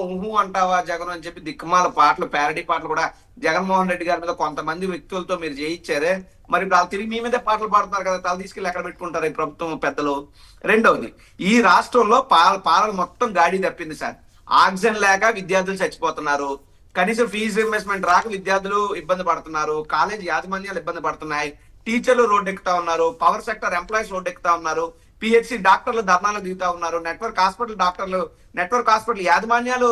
అంటావా జగను అని చెప్పి దిక్కుమాల పాటలు, ప్యారడీ పాటలు కూడా జగన్మోహన్ రెడ్డి గారి మీద కొంతమంది వ్యక్తులతో మీరు చేయించారే. మరి వాళ్ళు తిరిగి మీ మీదే పాటలు పాడుతున్నారు కదా, తల తీసుకెళ్ళి ఎక్కడ పెట్టుకుంటారు ఈ ప్రభుత్వం పెద్దలు? రెండవది, ఈ రాష్ట్రంలో పాలన మొత్తం గాడి తప్పింది సార్. ఆక్సిజన్ లేక విద్యార్థులు చచ్చిపోతున్నారు, కనీసం ఫీజు రియంబర్స్మెంట్ రాక విద్యార్థులు ఇబ్బంది పడుతున్నారు, కాలేజ్ యాజమాన్యాలు ఇబ్బంది పడుతున్నాయి, టీచర్లు రోడ్డు ఎక్కుతా ఉన్నారు, పవర్ సెక్టర్ ఎంప్లాయీస్ రోడ్డు ఎక్కుతా ఉన్నారు, పిహెచ్సి డాక్టర్లు ధర్నాలకు దిగుతా ఉన్నారు, నెట్వర్క్ హాస్పిటల్ యాజమాన్యాలు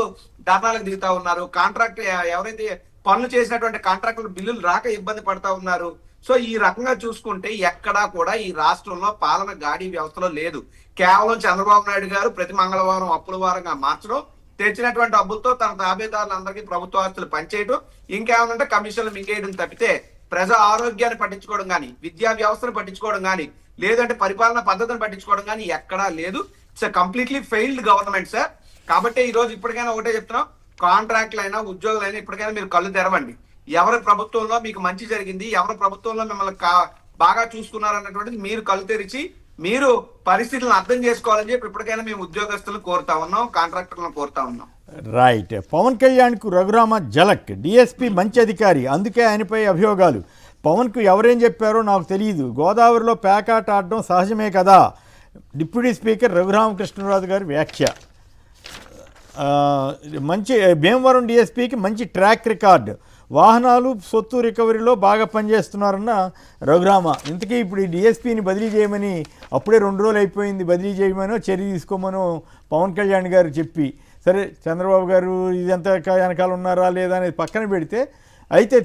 ధర్నాలకు దిగుతా ఉన్నారు, కాంట్రాక్ట్ ఎవరైతే పనులు చేసినటువంటి కాంట్రాక్టులు బిల్లులు రాక ఇబ్బంది పడతా ఉన్నారు. సో ఈ రకంగా చూసుకుంటే ఎక్కడా కూడా ఈ రాష్ట్రంలో పాలన గాడి వ్యవస్థలో లేదు. కేవలం చంద్రబాబు నాయుడు గారు ప్రతి మంగళవారం అప్పుల వారంగా మార్చడం, తెచ్చినటువంటి డబ్బులతో తన తాబేదారులందరికీ ప్రభుత్వ ఆస్తులు పనిచేయడం, ఇంకేమన్నా కమిషన్లు మింగేయడం తప్పితే ప్రజా ఆరోగ్యాన్ని పట్టించుకోవడం కానీ, విద్యా వ్యవస్థను పట్టించుకోవడం కానీ, లేదంటే పరిపాలన పద్ధతిని పట్టించుకోవడం కానీ ఎక్కడా లేదు. It's completely failed government sir. కాబట్టి ఈ రోజు ఇప్పటికైనా ఒకటే చెప్తున్నాం, కాంట్రాక్టులైనా ఉద్యోగులైనా ఇప్పటికైనా మీరు కళ్ళు తెరవండి. ఎవరి ప్రభుత్వంలో మీకు మంచి జరిగింది, ఎవరి ప్రభుత్వంలో మిమ్మల్ని బాగా చూసుకున్నారు అన్నటువంటిది మీరు కళ్ళు తెరిచి మీరు పరిస్థితులను అర్థం చేసుకోవాలని చెప్పి ఇప్పటికైనా మేము ఉద్యోగస్తులను కోరుతా ఉన్నాం, కాంట్రాక్టర్లను కోరుతా ఉన్నాం. రైట్. పవన్ కళ్యాణ్కు రఘురామ జలక్, డిఎస్పీ మంచి అధికారి, అందుకే ఆయనపై అభియోగాలు. పవన్కు ఎవరేం చెప్పారో నాకు తెలియదు, గోదావరిలో పేకాట ఆడడం సహజమే కదా. డిప్యూటీ స్పీకర్ రఘురామకృష్ణరాజు గారి వ్యాఖ్య. మంచి భీమవరం డిఎస్పీకి మంచి ట్రాక్ రికార్డ్, వాహనాలు సొత్తు రికవరీలో బాగా పనిచేస్తున్నారన్న రఘురామ. ఇంతకీ ఇప్పుడు ఈ డిఎస్పీని బదిలీ చేయమని అప్పుడే 2 రోజులు అయిపోయింది, బదిలీ చేయమనో చర్య తీసుకోమనో పవన్ కళ్యాణ్ గారు చెప్పి, సరే చంద్రబాబు గారు ఇదంతా వెనకాల ఉన్నారా లేదా అనేది పక్కన పెడితే, అయితే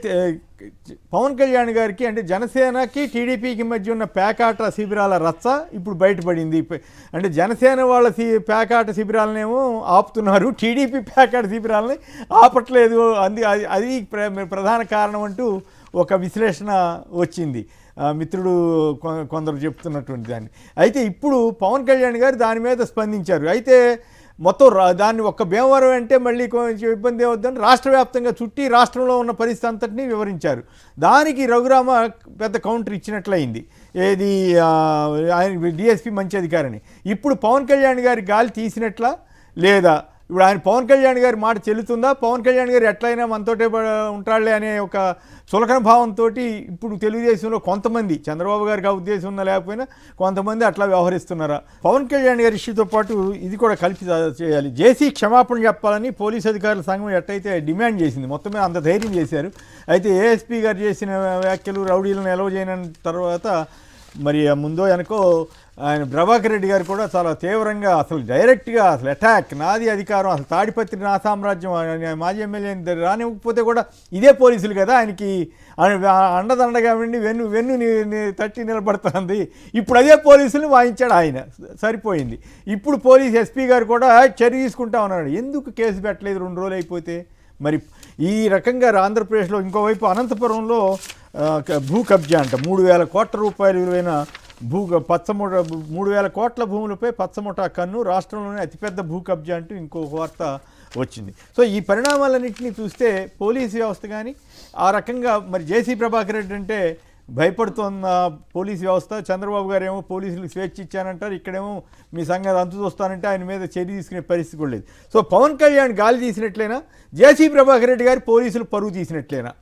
పవన్ కళ్యాణ్ గారికి అంటే జనసేనకి టీడీపీకి మధ్య ఉన్న పేకాట శిబిరాల రచ్చ ఇప్పుడు బయటపడింది. అంటే జనసేన వాళ్ళ పేకాట శిబిరాలనేమో ఆపుతున్నారు, టీడీపీ పేకాట శిబిరాలని ఆపట్లేదు. అది ప్రధాన కారణం అంటూ ఒక విశ్లేషణ వచ్చింది, మిత్రుడు కొందరు చెప్తున్నటువంటి దాన్ని. అయితే ఇప్పుడు పవన్ కళ్యాణ్ గారు దాని మీద స్పందించారు. అయితే మొత్తం దాన్ని ఒక్క భీమవరం అంటే మళ్ళీ కొంచెం ఇబ్బంది అవుతుందని రాష్ట్ర వ్యాప్తంగా చుట్టి రాష్ట్రంలో ఉన్న పరిస్థితి అంతటినీ వివరించారు. దానికి రఘురామ పెద్ద కౌంటర్ ఇచ్చినట్లయింది. ఏది ఆయన డిఎస్పీ మంచి అధికారిని. ఇప్పుడు పవన్ కళ్యాణ్ గారి గాలి తీసినట్లా లేదా? ఇప్పుడు ఆయన పవన్ కళ్యాణ్ గారి మాట చెల్లుతుందా? పవన్ కళ్యాణ్ గారు ఎట్లయినా మనతోటే ఉంటాడులే అనే ఒక చులకన భావంతో ఇప్పుడు తెలుగుదేశంలో కొంతమంది, చంద్రబాబు గారికి ఆ ఉద్దేశం ఉన్నా లేకపోయినా కొంతమంది అట్లా వ్యవహరిస్తున్నారా? పవన్ కళ్యాణ్ గారి ఇష్యూతో పాటు ఇది కూడా కలిపి చేయాలి. జేసీ క్షమాపణ చెప్పాలని పోలీసు అధికారుల సంఘం ఎట్టయితే డిమాండ్ చేసింది, మొత్తం మీద అంత ధైర్యం చేశారు. అయితే ఏఎస్పీ గారు చేసిన వ్యాఖ్యలు రౌడీలను ఎలవ చేయని తర్వాత మరి ముందో వెనకో ఆయన ప్రభాకర్ రెడ్డి గారు కూడా చాలా తీవ్రంగా అసలు డైరెక్ట్గా అసలు అటాక్, నాది అధికారం, అసలు తాడిపత్రి నా సామ్రాజ్యం, మాజీ ఎమ్మెల్యే రానివ్వకపోతే కూడా ఇదే పోలీసులు కదా ఆయనకి అండదండగా ఉండి వెన్ను తట్టి నిలబడుతుంది. ఇప్పుడు అదే పోలీసులు వాయించాడు ఆయన, సరిపోయింది. ఇప్పుడు పోలీస్ ఎస్పీ గారు కూడా చర్య తీసుకుంటా ఉన్నాడు. ఎందుకు కేసు పెట్టలేదు 2 రోజులు అయిపోతే? మరి ఈ రకంగా ఆంధ్రప్రదేశ్లో ఇంకోవైపు అనంతపురంలో భూ కబ్జా అంట, 3,000 కోట్ల రూపాయలు విలువైన పచ్చముఠ 3,000 కోట్ల భూములపై పచ్చముఠా కన్ను, రాష్ట్రంలోనే అతిపెద్ద భూ కబ్జా అంటూ ఇంకొక వార్త వచ్చింది. సో ఈ పరిణామాలన్నింటినీ చూస్తే పోలీసు వ్యవస్థ కానీ ఆ రకంగా మరి జేసీ ప్రభాకర్ రెడ్డి అంటే భయపడుతున్న పోలీసు వ్యవస్థ, చంద్రబాబు గారు ఏమో పోలీసులకు స్వేచ్ఛ ఇచ్చానంటారు, ఇక్కడేమో మీ సంగతి అంతు చూస్తానంటే ఆయన మీద చర్య తీసుకునే పరిస్థితి కూడా లేదు. సో పవన్ కళ్యాణ్ గాలి తీసినట్లయినా, జేసీ ప్రభాకర్ రెడ్డి గారు పోలీసులు పరువు తీసినట్లయినా?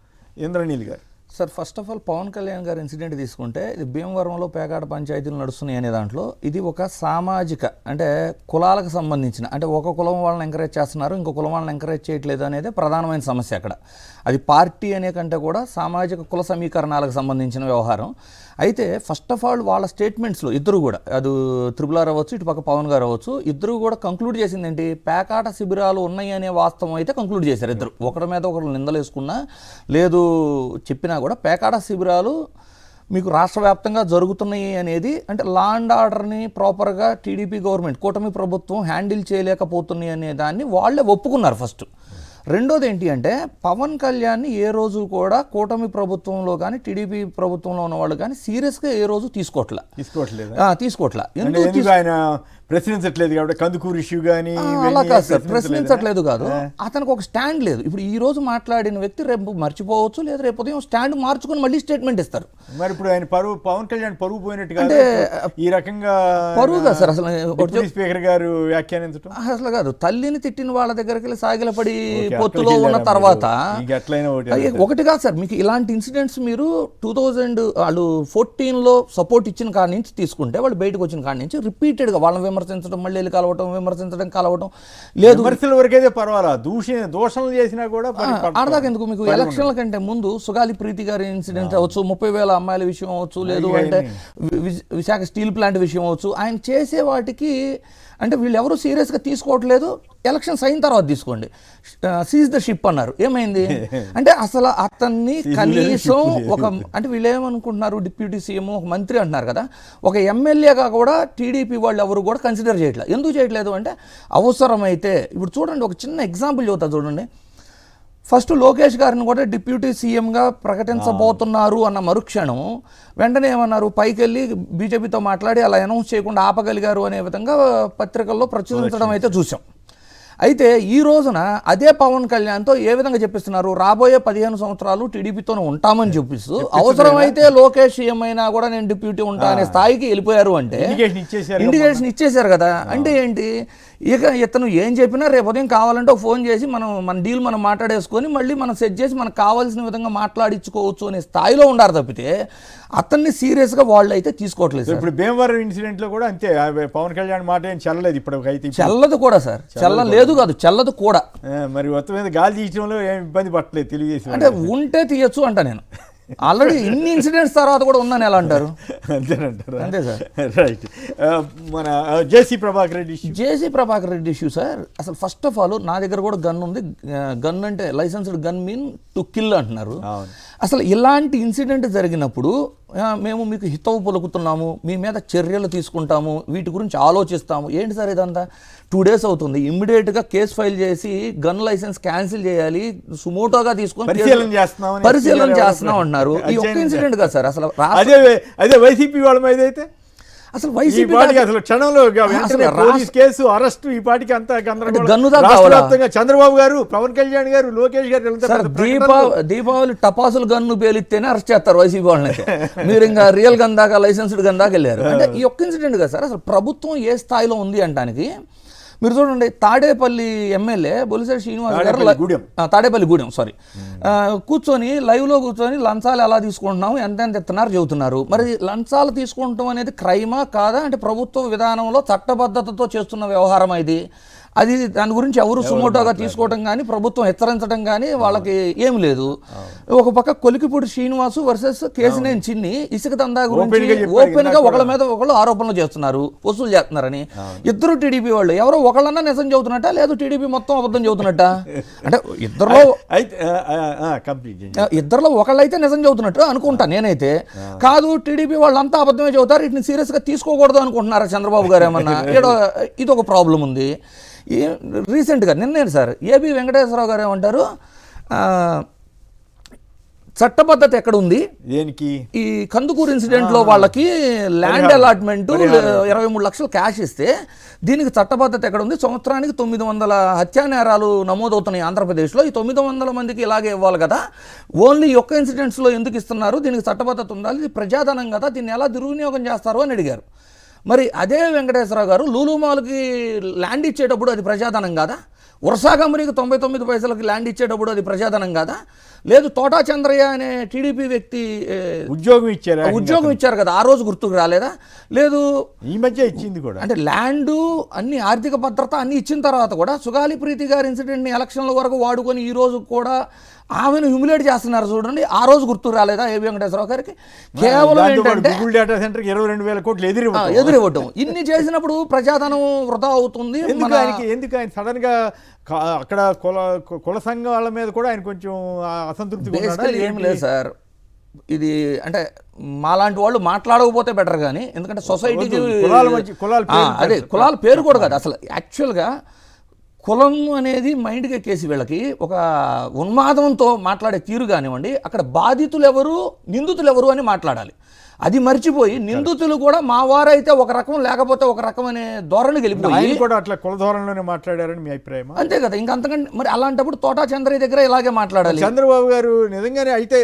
Indraneel garu. Sir, first of all Pawan Kalyan గారి ఇన్సిడెంట్ తీసుకుంటే ఇది భీమవరంలో పేకాట పంచాయతీలు నడుస్తున్నాయి అనే దాంట్లో ఇది ఒక సామాజిక అంటే కులాలకు సంబంధించిన, అంటే ఒక కులం వాళ్ళని ఎంకరేజ్ చేస్తున్నారు, ఇంకో కులం వాళ్ళని ఎంకరేజ్ చేయట్లేదు అనేది ప్రధానమైన సమస్య అక్కడ. అది పార్టీ అనే కంటే కూడా సామాజిక కుల సమీకరణాలకు సంబంధించిన వ్యవహారం. అయితే ఫస్ట్ ఆఫ్ ఆల్ వాళ్ళ స్టేట్మెంట్స్లో ఇద్దరు కూడా, అది త్రిపులార్ అవ్వచ్చు, ఇటు పక్క పవన్ గారు అవ్వచ్చు, ఇద్దరు కూడా కంక్లూడ్ చేసింది ఏంటి, పేకాట శిబిరాలు ఉన్నాయి అనే వాస్తవం అయితే కంక్లూడ్ చేశారు ఇద్దరు. ఒకరి మీద ఒకరు నిందలేసుకున్నా లేదు చెప్పినా కూడా పేకాట శిబిరాలు మీకు రాష్ట్ర వ్యాప్తంగా జరుగుతున్నాయి అనేది అంటే లా అండ్ ఆర్డర్ని ప్రాపర్గా టీడీపీ గవర్నమెంట్ కూటమి ప్రభుత్వం హ్యాండిల్ చేయలేకపోతున్నాయి అనే దాన్ని వాళ్ళే ఒప్పుకున్నారు ఫస్ట్. రెండోది ఏంటి అంటే పవన్ కళ్యాణ్ని ఏ రోజు కూడా కూటమి ప్రభుత్వంలో కానీ టీడీపీ ప్రభుత్వంలో ఉన్న వాళ్ళు కానీ సీరియస్గా ఏ రోజు తీసుకోవట్లా. ఎందుకు ఆయన ప్రశ్నించట్లేదు కాబట్టి కందుకూరు ఇష్యూ కానీ అలా కాదు సార్, ప్రశ్నించట్లేదు కాదు, అతనికి ఒక స్టాండ్ లేదు. ఇప్పుడు ఈ రోజు మాట్లాడిన వ్యక్తి రేపు మర్చిపోవచ్చు, లేదా రేపు ఉదయం స్టాండ్ మార్చుకొని మళ్ళీ స్టేట్మెంట్ ఇస్తారు. మరి ఇప్పుడు ఆయన పవన్ కళ్యాణ్ పరువు పోయినట్టు అంటే ఈ రకంగా పరువుగా సార్ అసలు స్పీకర్ గారు వ్యాఖ్యానించడం అసలు కాదు. తల్లిని తిట్టిన వాళ్ళ దగ్గరికి వెళ్ళి సాగిలపడి పొత్తులో ఉన్న తర్వాత ఒకటి కాదు సార్, మీకు ఇలాంటి ఇన్సిడెంట్స్ మీరు 2014లో సపోర్ట్ ఇచ్చిన కాడి నుంచి తీసుకుంటే వాళ్ళు బయటకు వచ్చిన కాడి నుంచి రిపీటెడ్గా వాళ్ళని విమర్శించడం, మళ్ళీ వెళ్ళి కలవటం, కలవటం లేదు. విమర్శల వరకైతే పర్వాలేదు, దోషణలు చేసినా కూడా ఆడదాకా ఎందుకు. మీకు ఎలక్షన్ల కంటే ముందు సుగాలి ప్రీతి గారి ఇన్సిడెంట్ అవ్వచ్చు, 30,000 అమ్మాయిల విషయం అవ్వచ్చు, లేదు అంటే విశాఖ స్టీల్ ప్లాంట్ విషయం అవ్వచ్చు, ఆయన చేసే వాటికి అంటే వీళ్ళు ఎవరు సీరియస్గా తీసుకోవట్లేదు. ఎలక్షన్స్ అయిన తర్వాత తీసుకోండి, సీజ్ ద షిప్ అన్నారు, ఏమైంది అంటే అసలు అతన్ని కనీసం ఒక అంటే వీళ్ళు ఏమనుకుంటున్నారు, డిప్యూటీ సీఎం ఒక మంత్రి అంటున్నారు కదా, ఒక ఎమ్మెల్యేగా కూడా టీడీపీ వాళ్ళు ఎవరు కూడా కన్సిడర్ చేయట్లేదు. ఎందుకు చేయట్లేదు అంటే అవసరమైతే ఇప్పుడు చూడండి, ఒక చిన్న ఎగ్జాంపుల్ చెబుతా చూడండి. ఫస్ట్ లోకేష్ గారిని కూడా డిప్యూటీ సీఎంగా ప్రకటించబోతున్నారు అన్న మరుక్షణం వెంటనే ఏమన్నారు, పైకి వెళ్ళి బీజేపీతో మాట్లాడి అలా అనౌన్స్ చేయకుండా ఆపగలిగారు అనే విధంగా పత్రికల్లో ప్రచురించడం అయితే చూసాం. అయితే ఈ రోజున అదే పవన్ కళ్యాణ్తో ఏ విధంగా చెప్పిస్తున్నారు, రాబోయే 15 సంవత్సరాలు టీడీపీతోనే ఉంటామని చెప్పిస్తూ అవసరమైతే లోకేష్ ఏమైనా కూడా నేను డిప్యూటీ ఉంటా అనే స్థాయికి వెళ్ళిపోయారు. అంటే ఇండికేషన్ ఇచ్చేశారు కదా. అంటే ఏంటి, ఇక ఇతను ఏం చెప్పినా రేపు ఉదయం కావాలంటే ఫోన్ చేసి మన డీల్ మనం మాట్లాడేసుకొని మళ్ళీ మనం సెట్ చేసి మనకు కావాల్సిన విధంగా మాట్లాడించుకోవచ్చు అనే స్థాయిలో ఉండారు తప్పితే అతన్ని సీరియస్గా వాళ్ళు అయితే తీసుకోవట్లేదు. ఇప్పుడు భీమవరం ఇన్సిడెంట్ లో కూడా అంతే, పవన్ కళ్యాణ్ మాట ఏం చెల్లలేదు ఇప్పుడు అయితే. చెల్లదు కూడా సార్, చెల్లలేదు కాదు చెల్లదు కూడా. మరి మొత్తం మీద గాలి తీయడంలో ఏం ఇబ్బంది పట్టలేదు తెలుగుదేశం అంటే ఉంటే తీయచ్చు అంట. నేను ఆల్రెడీ ఇన్ని ఇన్సిడెంట్స్ తర్వాత కూడా ఉందని ఎలా అంటారు? అంతేనంటారు. అంతే సార్. రైట్. మన జేసీ ప్రభాకర్ రెడ్డి ఇష్యూ సార్, అసలు ఫస్ట్ ఆఫ్ ఆల్ నా దగ్గర కూడా గన్ ఉంది. గన్ అంటే licensed gun mean to kill అంటున్నారు. అసలు ఇలాంటి ఇన్సిడెంట్ జరిగినప్పుడు మేము మీకు హితవు పలుకుతున్నాము, మీ మీద చర్యలు తీసుకుంటాము, వీటి గురించి ఆలోచిస్తాము. ఏంటి సార్ ఇదంతా? 2 days అవుతుంది, ఇమ్మీడియట్గా కేసు ఫైల్ చేసి గన్ లైసెన్స్ క్యాన్సిల్ చేయాలి, సుమోటోగా తీసుకొని పరిశీలన చేస్తున్నాం అంటున్నారు. ఈ ఒక్క ఇన్సిడెంట్ కదా సార్. అసలు అదే వైసీపీ వాళ్ళ మీద అయితే అసలు వైసీపీ అసలు క్షణంలో కేసు అరెస్ట్ ఈ పాటికి అంతా చంద్రబాబు గారు, పవన్ కళ్యాణ్ గారు, లోకేష్ గారు దీపావళి టపాసులు గన్ను పేలిస్తేనే అరెస్ట్ చేస్తారు వైసీపీ వాళ్ళని. మీరు ఇంకా రియల్ గన్ దాకా లైసెన్స్డ్ గన్ దాకా వెళ్ళారు. అంటే ఈ ఒక్క ఇన్సిడెంట్ కదా సార్. అసలు ప్రభుత్వం ఏ స్థాయిలో ఉంది అంటానికి మీరు చూడండి, తాడేపల్లి ఎమ్మెల్యే బొలిశెట్టి శ్రీనివాస్ గారు తాడేపల్లిగూడెం కూర్చొని లైవ్లో కూర్చొని లంచాలు ఎలా తీసుకుంటున్నాము, ఎంత ఇస్తున్నారు చెబుతున్నారు. మరి లంచాలు తీసుకుంటాం అనేది క్రైమా కాదా అంటే ప్రభుత్వ విధానంలో చట్టబద్ధతతో చేస్తున్న వ్యవహారం ఇది. అది దాని గురించి ఎవరు సుమోటోగా తీసుకోవడం కానీ ప్రభుత్వం హెచ్చరించడం కానీ వాళ్ళకి ఏం లేదు. ఒక పక్క కొలికిపూడి శ్రీనివాసు వర్సెస్ కేసినేని చిన్ని ఇసుక దందా గురించి ఓపెన్ గా ఒకళ్ళ మీద ఒకళ్ళు ఆరోపణలు చేస్తున్నారు, వసూలు చేస్తున్నారని. ఇద్దరు టీడీపీ వాళ్ళు, ఎవరో ఒకళ్ళన్నా నిజం చెబుతున్నట్ట, లేదు టీడీపీ మొత్తం అబద్ధం చెబుతున్నట్ట? అంటే ఇద్దరులో ఒకళ్ళైతే నిజం చెబుతున్నట్టు అనుకుంటా నేనైతే. కాదు టీడీపీ వాళ్ళంతా అబద్ధమే చెబుతారు, వీటిని సీరియస్ గా తీసుకోకూడదు అనుకుంటున్నారా చంద్రబాబు గారు ఏమన్నా? ఇది ఒక ప్రాబ్లం ఉంది. రీసెంట్గా నిన్నే సార్ ఏబి వెంకటేశ్వరరావు గారు ఏమంటారు, చట్టబద్ధత ఎక్కడ ఉంది దేనికి? ఈ కందుకూరు ఇన్సిడెంట్లో వాళ్ళకి ల్యాండ్ అలాట్మెంట్ 23 లక్షలు క్యాష్ ఇస్తే దీనికి చట్టబద్ధత ఎక్కడ ఉంది? సంవత్సరానికి 900 హత్యా నేరాలు నమోదవుతున్నాయి ఆంధ్రప్రదేశ్లో. ఈ 900 మందికి ఇలాగే ఇవ్వాలి కదా, ఓన్లీ ఒక్క ఇన్సిడెంట్స్లో ఎందుకు ఇస్తున్నారు? దీనికి చట్టబద్ధత ఉండాలి, ఇది ప్రజాధనం కదా, దీన్ని ఎలా దుర్వినియోగం చేస్తారు అని అడిగారు. మరి అదే వెంకటేశ్వరరావు గారు లూలు మాల్కి ల్యాండ్ ఇచ్చేటప్పుడు అది ప్రజాధనం కాదా? వర్షా కంపెనీకి 99 పైసలకి ల్యాండ్ ఇచ్చేటప్పుడు అది ప్రజాధనం కాదా? లేదు తోటా చంద్రయ్య అనే టీడీపీ వ్యక్తి ఉద్యోగం ఇచ్చారు కదా, ఆ రోజు గుర్తుకు రాలేదా? లేదు ఈ మధ్య ఇచ్చింది కూడా. అంటే ల్యాండు అన్ని ఆర్థిక భద్రత అన్ని ఇచ్చిన తర్వాత కూడా సుగాలి ప్రీతి గారి ఇన్సిడెంట్ని ఎలక్షన్ల వరకు వాడుకొని ఈ రోజు కూడా ఆమెను హ్యూమిలేట్ చేస్తున్నారు చూడండి, ఆ రోజు గుర్తుకు రాలేదా ఏబి వెంకటేశ్వరరావు గారికి? కేవలం ఏంటంటే ఎదురివ్వటం. ఇన్ని చేసినప్పుడు ప్రజాధనం వృధా అవుతుంది. ఎందుకు ఆయన సడన్ గా అక్కడ కుల సంఘాల మీద కూడా ఆయన కొంచెం అసంతృప్తి ఏం లేదు సార్. ఇది అంటే మాలాంటి వాళ్ళు మాట్లాడకపోతే బెటర్ కానీ, ఎందుకంటే సొసైటీకి అదే కులాల పేరు కూడా కాదు అసలు. యాక్చువల్గా కులం అనేది మైండ్కి ఎక్కేసి వీళ్ళకి ఒక ఉన్మాదంతో మాట్లాడే తీరు కానివ్వండి, అక్కడ బాధితులు ఎవరు నిందితులు ఎవరు అని మాట్లాడాలి. అది మర్చిపోయి నిందితులు కూడా మా వారైతే ఒక రకం లేకపోతే ఒక రకం అనే ధోరణి వెళ్ళిపోయి కూడా అట్లా కుల ధోరణిలోనే మాట్లాడారని మీ అభిప్రాయం? అంతే కదా, ఇంకంతకంటే మరి అలాంటప్పుడు తోటా చంద్రయ్య దగ్గర ఇలాగే మాట్లాడాలి. చంద్రబాబు గారు నిజంగానే అయితే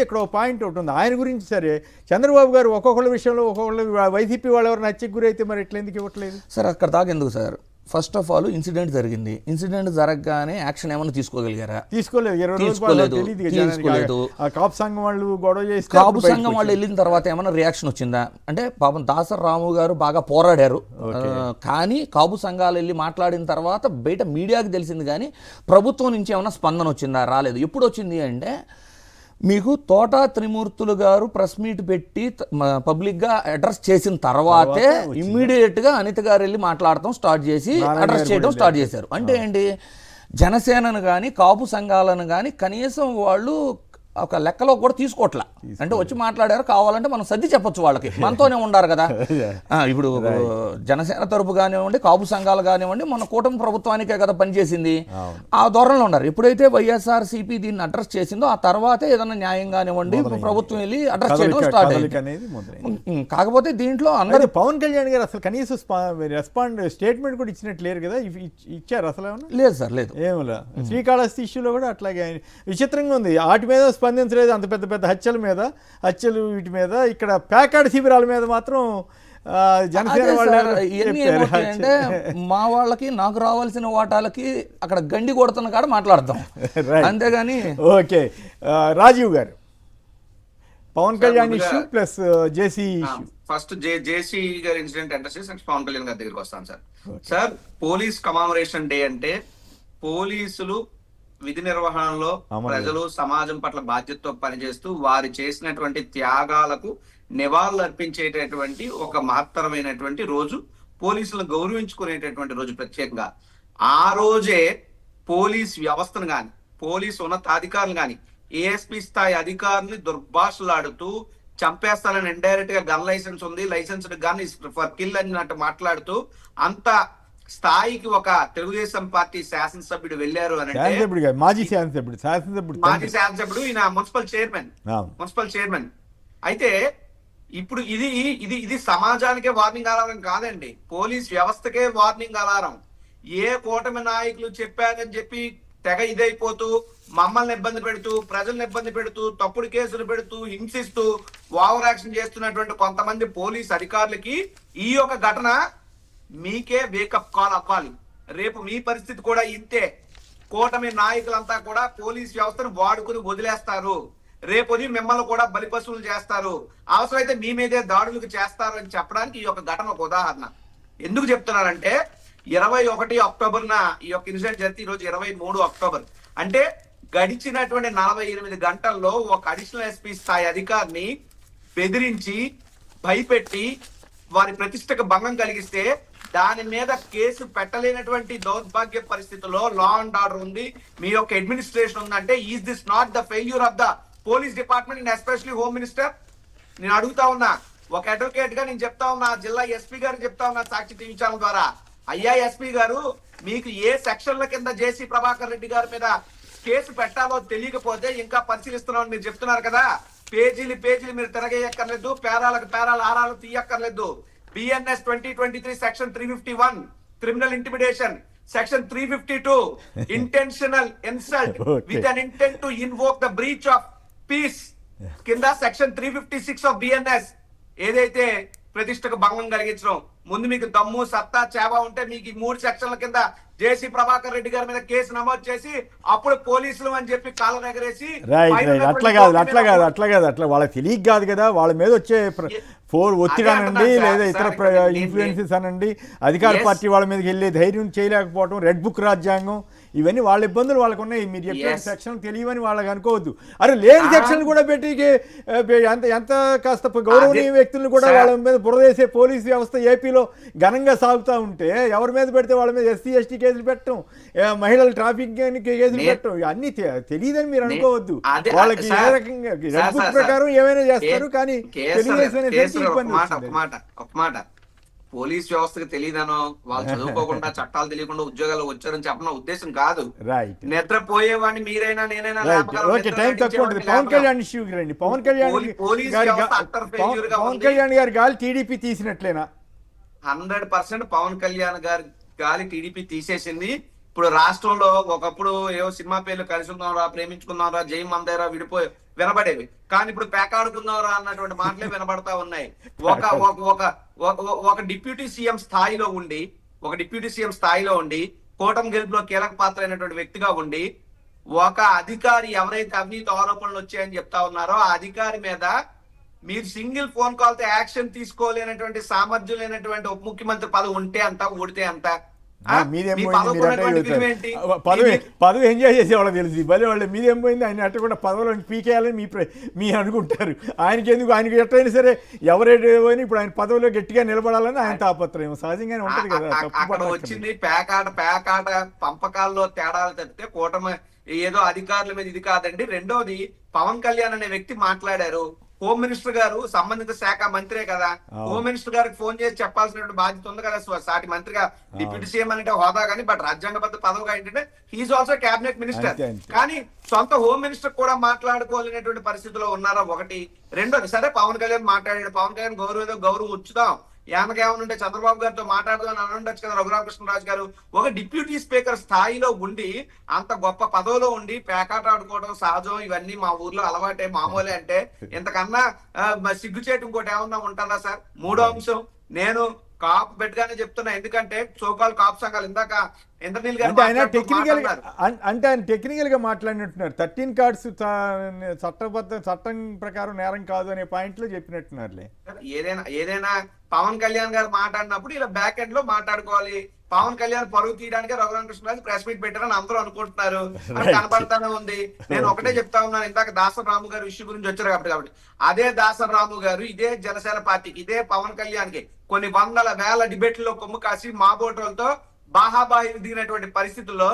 ఇక్కడ ఒక పాయింట్ ఒకటి ఉంది ఆయన గురించి. సరే, చంద్రబాబు గారు ఒక్కొక్కళ్ళ విషయంలో ఒక్కొక్కళ్ళు వైసీపీ వాళ్ళు ఎవరైనా హత్యకు గురి అయితే మరి ఎట్లా ఎందుకు ఇవ్వట్లేదు? సార్ అక్కడ దాకా ఎందుకు sir? First of all incident జరిగింది, ఇన్సిడెంట్ జరగగానే యాక్షన్ ఏమైనా తీసుకోగలిగారా? తీసుకోలేదు. కాపు సంఘం వాళ్ళు గొడవ చేసి కాపు సంఘం వాళ్ళు వెళ్ళిన తర్వాత ఏమైనా రియాక్షన్ వచ్చిందా అంటే, పాపం దాసరి రాము గారు బాగా పోరాడారు, కానీ కాపు సంఘాలు వెళ్ళి మాట్లాడిన తర్వాత బయట మీడియాకి తెలిసింది, కానీ ప్రభుత్వం నుంచి ఏమైనా స్పందన వచ్చిందా? రాలేదు. ఎప్పుడు వచ్చింది అంటే, మీకు తోటా త్రిమూర్తులు గారు ప్రెస్ మీట్ పెట్టి పబ్లిక్గా అడ్రస్ చేసిన తర్వాతే ఇమ్మీడియట్గా అనిత గారు వెళ్ళి మాట్లాడటం స్టార్ట్ చేసి అడ్రస్ చేయడం స్టార్ట్ చేశారు. అంటే ఏంటి, జనసేనను కానీ కాపు సంఘాలను కానీ కనీసం వాళ్ళు ఒక లెక్కలో కూడా తీసుకోవట్లా. అంటే వచ్చి మాట్లాడారు, కావాలంటే మనం సర్ది చెప్పొచ్చు, వాళ్ళకి మనతోనే ఉండారు కదా. ఇప్పుడు జనసేన తరపు కానివ్వండి, కాపు సంఘాలు కానివ్వండి, మన కూటమి ప్రభుత్వానికే కదా పనిచేసింది, ఆ ధోరణిలో ఉన్నారు. ఎప్పుడైతే వైఎస్ఆర్సీపీ దీన్ని అడ్రస్ చేసిందో ఆ తర్వాతే ఏదైనా న్యాయం కానివ్వండి ప్రభుత్వం వెళ్ళి అడ్రస్ చేయడం స్టార్ట్ అయింది. కాకపోతే దీంట్లో అందరూ పవన్ కళ్యాణ్ గారు అసలు కనీసం స్టేట్మెంట్ కూడా ఇచ్చినట్టు లేరు కదా. ఇచ్చారు అసలు? లేదు సార్, లేదు. ఏమలా శ్రీకాళహస్తి ఇష్యూలో కూడా అట్లాగే విచిత్రంగా ఉంది. వాటి మీద స్పందించలేదు, అంత పెద్ద పెద్ద హత్యలు వీటి మీద. ఇక్కడ ప్యాకాడ్ శిబిరాల మీద మాత్రం జనసేన అంటే మా వాళ్ళకి నాకు రావాల్సిన వాటాలకి అక్కడ గండి కొడుతున్న కాడ మాట్లాడతాం, అంతేగాని. ఓకే, రాజీవ్ గారు, పవన్ కళ్యాణ్ ఇష్యూ ప్లస్ జేసీ ఇష్యూ. ఫస్ట్ జేసీ గారి ఇన్సిడెంట్ అడ్రస్ చేసి పవన్ కళ్యాణ్ గారి దగ్గరికి వస్తాను సార్. సార్, పోలీస్ కమామరేషన్ డే అంటే పోలీసులు విధి నిర్వహణలో ప్రజలు సమాజం పట్ల బాధ్యతతో పనిచేస్తూ వారు చేసినటువంటి త్యాగాలకు నివాళులు అర్పించేటటువంటి ఒక మహత్తరమైనటువంటి రోజు, పోలీసులను గౌరవించుకునేటటువంటి రోజు. ప్రత్యేకంగా ఆ రోజే పోలీస్ వ్యవస్థను గాని, పోలీసు ఉన్నతాధికారులు గాని, ఏఎస్పీ స్థాయి అధికారులు దుర్భాషలాడుతూ చంపేస్తానని ఇండైరెక్ట్ గా గన్ లైసెన్స్ ఉంది, లైసెన్స్ గన్ ఫర్ కిల్ అన్నట్టు మాట్లాడుతూ అంత స్థాయికి ఒక తెలుగుదేశం పార్టీ శాసనసభ్యుడు వెళ్ళారు అని అంటే, మాజీ శాసనసభ్యుడు ఈయన మున్సిపల్ చైర్మన్. అయితే ఇప్పుడు ఇది సమాజానికే వార్నింగ్ అలారం కాదండి, పోలీస్ వ్యవస్థకే వార్నింగ్ అలారం. ఏ కూటమి నాయకులు చెప్పారని చెప్పి తెగ ఇదైపోతూ మమ్మల్ని ఇబ్బంది పెడుతూ, ప్రజల్ని ఇబ్బంది పెడుతూ, తప్పుడు కేసులు పెడుతూ, హింసిస్తూ ఓవర్ యాక్షన్ చేస్తున్నటువంటి కొంతమంది పోలీస్ అధికారులకి ఈ యొక్క ఘటన మీకే వేకప్ కాల్ అవ్వాలి. రేపు మీ పరిస్థితి కూడా ఇంతే. కూటమి నాయకులంతా కూడా పోలీస్ వ్యవస్థను వాడుకుని వదిలేస్తారు, రేపు మిమ్మల్ని కూడా బలిపశువులు చేస్తారు, అవసరమైతే మీ మీదే దాడులకు చేస్తారు అని చెప్పడానికి ఈ యొక్క ఘటన ఒక ఉదాహరణ. ఎందుకు చెప్తున్నానంటే, 21 అక్టోబర్న ఈ యొక్క ఇన్సిడెంట్ జరిగితే ఈరోజు 23 అక్టోబర్. అంటే గడిచినటువంటి 48 గంటల్లో ఒక అడిషనల్ ఎస్పీ స్థాయి అధికారిని బెదిరించి, భయపెట్టి, వారి ప్రతిష్టకు భంగం కలిగిస్తే దాని మీద కేసు పెట్టలేనటువంటి దౌర్భాగ్య పరిస్థితుల్లో లా అండ్ ఆర్డర్ ఉంది, మీ యొక్క అడ్మినిస్ట్రేషన్ ఉందంటే, is this not the failure of the police department and especially home minister? నేను అడుగుతా ఉన్నా, ఒక అడ్వకేట్ గా నేను చెప్తా ఉన్నా, జిల్లా ఎస్పీ గారు చెప్తా ఉన్నా సాక్షి టీవీ ఛానల్ ద్వారా, అయ్యా ఎస్పీ గారు, మీకు ఏ సెక్షన్ల కింద జేసీ ప్రభాకర్ రెడ్డి గారి మీద కేసు పెట్టాలో తెలియకపోతే ఇంకా పరిశీలిస్తున్నామని మీరు చెప్తున్నారు కదా. పేజీలు మీరు తిరగేయక్కర్లేదు, పేరాలకు ఆరాలు తీయక్కర్లేదు. BNS 2023 section 351 criminal intimidation, section 352 intentional insult with an intent to invoke the breach of peace కింద సెక్షన్ 356 ఆఫ్ బిఎన్ఎస్ ఏదైతే ప్రతిష్టకు భంగం కలిగించడం. ముందు మీకు దమ్ము, సత్తా, చేవ ఉంటే మీకు ఈ 3 సెక్షన్ల కింద జేసీ ప్రభాకర్ రెడ్డి గారి మీద కేసు నమోదు చేసి అప్పుడు పోలీసులు అని చెప్పి కాళ్ళ ఎగరేసి, అట్లా కాదు వాళ్ళకి తెలియక కాదు కదా, వాళ్ళ మీద వచ్చే ఒత్తిడి అనండి, లేదా ఇతర ఇన్ఫ్లుయెన్సెస్ అనండి, అధికార పార్టీ వాళ్ళ మీదకి వెళ్ళే ధైర్యం చేయలేకపోవడం, రెడ్ బుక్ రాజ్యాంగం, ఇవన్నీ వాళ్ళ ఇబ్బందులు వాళ్ళకు ఉన్నాయి. మీరు చెప్పిన Yes. సెక్షన్ తెలియవని వాళ్ళకి అనుకోవద్దు. అరే లేని సెక్షన్ కూడా పెట్టి ఎంత కాస్త గౌరవనీయ వ్యక్తులను కూడా Sir. వాళ్ళ మీద బురదేసే పోలీస్ వ్యవస్థ ఏపీలో ఘనంగా సాగుతూ ఉంటే ఎవరి మీద పెడితే వాళ్ళ మీద ఎస్సీ ఎస్టీ కేసులు పెట్టడం, మహిళలు ట్రాఫిక్ కేసులు పెట్టడం, అన్నీ తెలియదని మీరు అనుకోవద్దు. వాళ్ళకి ఏ రకంగా రెడ్ బుక్ ప్రకారం ఏమైనా చేస్తారు, కానీ తెలుగుదేశం అనేసరికి ఇబ్బంది వచ్చింది. ఒక మాట పోలీస్ వ్యవస్థకు తెలియదనో వాళ్ళు చదువుకోకుండా చట్టాలు తెలియకుండా ఉద్యోగాలు వచ్చారని చెప్పిన ఉద్దేశం కాదు. రైట్ నిద్రపోయేవాడిని మీరైనా నేనైనా ఓకే, టైం తక్కువ ఉంటుంది. పవన్ కళ్యాణ్ ఇష్యూకి రండి. పవన్ కళ్యాణ్ గారి గాలి టీడీపీ తీసినట్లేనా? 100% పవన్ కళ్యాణ్ గారి గాలి టీడీపీ తీసేసింది. ఇప్పుడు రాష్ట్రంలో ఒకప్పుడు ఏవో సినిమా పేర్లు కలిసి ఉందాంరా, ప్రేమించుకుందాంరా, జై మందేరా విడిపోయి వినబడేవి. కానీ ఇప్పుడు పేకాడుకుందాంరా అన్నటువంటి మాటలే వినబడతా ఉన్నాయి. ఒక డిప్యూటీ సీఎం స్థాయిలో ఉండి కూటమి గెలుపులో కీలక పాత్ర అయినటువంటి వ్యక్తిగా ఉండి ఒక అధికారి ఎవరైతే అవినీతి ఆరోపణలు వచ్చాయని చెప్తా ఉన్నారో ఆ అధికారి మీద మీరు సింగిల్ ఫోన్ కాల్ తో యాక్షన్ తీసుకోలేనటువంటి సామర్థ్యం లేనటువంటి ఉప ముఖ్యమంత్రి పదవి ఉంటే అంత, ఊడితే అంత. పదవి ఎంజాయ్ చేసేవాళ్ళకి తెలుసు. భలే వాళ్ళు మీదేం పోయింది, ఆయన అట్ట కూడా పదవిలో పీకేయాలని మీ అనుకుంటారు. ఆయనకి ఎందుకు, ఆయనకి ఎట్టయినా సరే ఎవరైతే పోయినా ఇప్పుడు ఆయన పదవిలో గట్టిగా నిలబడాలని ఆయన తాపత్రయం సహజంగానే ఉంటది కదా. అక్కడ వచ్చింది పేకాట పంపకాల్లో తేడాలు తప్పితే కూటమి ఏదో అధికారుల మీద ఇది కాదండి. రెండోది పవన్ కళ్యాణ్ అనే వ్యక్తి మాట్లాడారు. హోమ్ మినిస్టర్ గారు సంబంధిత శాఖ మంత్రే కదా, హోమ్ మినిస్టర్ గారికి ఫోన్ చేసి చెప్పాల్సిన బాధ్యత ఉంది కదా సాటి మంత్రిగా. డిప్యూటీ సీఎం అంటే హోదా కానీ బట్ రాజ్యాంగబద్ధ పదవిగా ఏంటంటే హీఈస్ ఆల్సో క్యాబినెట్ మినిస్టర్. కానీ సొంత హోమ్ మినిస్టర్ కూడా మాట్లాడుకోలేనటువంటి పరిస్థితిలో ఉన్నారా ఒకటి. రెండోది సరే పవన్ కళ్యాణ్ మాట్లాడాడు, పవన్ కళ్యాణ్ గౌరవం ఉంచుదాం, ఏమనుంటే చంద్రబాబు గారితో మాట్లాడదాం అని ఉండొచ్చు కదా రఘురామకృష్ణరాజు గారు. ఒక డిప్యూటీ స్పీకర్ స్థాయిలో ఉండి అంత గొప్ప పదవిలో ఉండి పేకాట ఆడుకోవడం సహజం, ఇవన్నీ మా ఊర్లో అలవాటే, మామూలే అంటే ఇంతకన్నా సిగ్గుచేటు ఇంకోటి ఏమన్నా ఉంటుందా సార్? మూడో అంశం, నేను కాపు పెట్టగానే చెప్తున్నా, ఎందుకంటే సోకాల్ కాపు సంఘాలు ఇందాక ఇంద్రనీల్ గారు అంటే ఆయన టెక్నికల్ గా మాట్లాడినట్టున్నారు. 13 కార్డ్స్ చట్టం ప్రకారం నేరం కాదు అనే పాయింట్ లో చెప్పినట్టున్నారులే. ఏదైనా పవన్ కళ్యాణ్ గారు మాట్లాడినప్పుడు ఇలా బ్యాక్ ఎండ్ లో మాట్లాడుకోవాలి. పవన్ కళ్యాణ్ పరువు తీయడానికి రఘురామకృష్ణరాజు ప్రెస్ మీట్ పెట్టారని అందరూ అనుకుంటున్నారు, అని కనపడతానే ఉంది. నేను ఒకటే చెప్తా ఉన్నాను, ఇందాక దాసరి రాము గారు ఇష్యూ గురించి వచ్చారు కాబట్టి అదే దాసరి రాము గారు ఇదే జనసేన పార్టీకి ఇదే పవన్ కళ్యాణ్ కి కొన్ని వందల వేల డిబేట్లలో కొమ్ము కాసి మాబోటోలతో బాహాబాహి దిగినటువంటి పరిస్థితుల్లో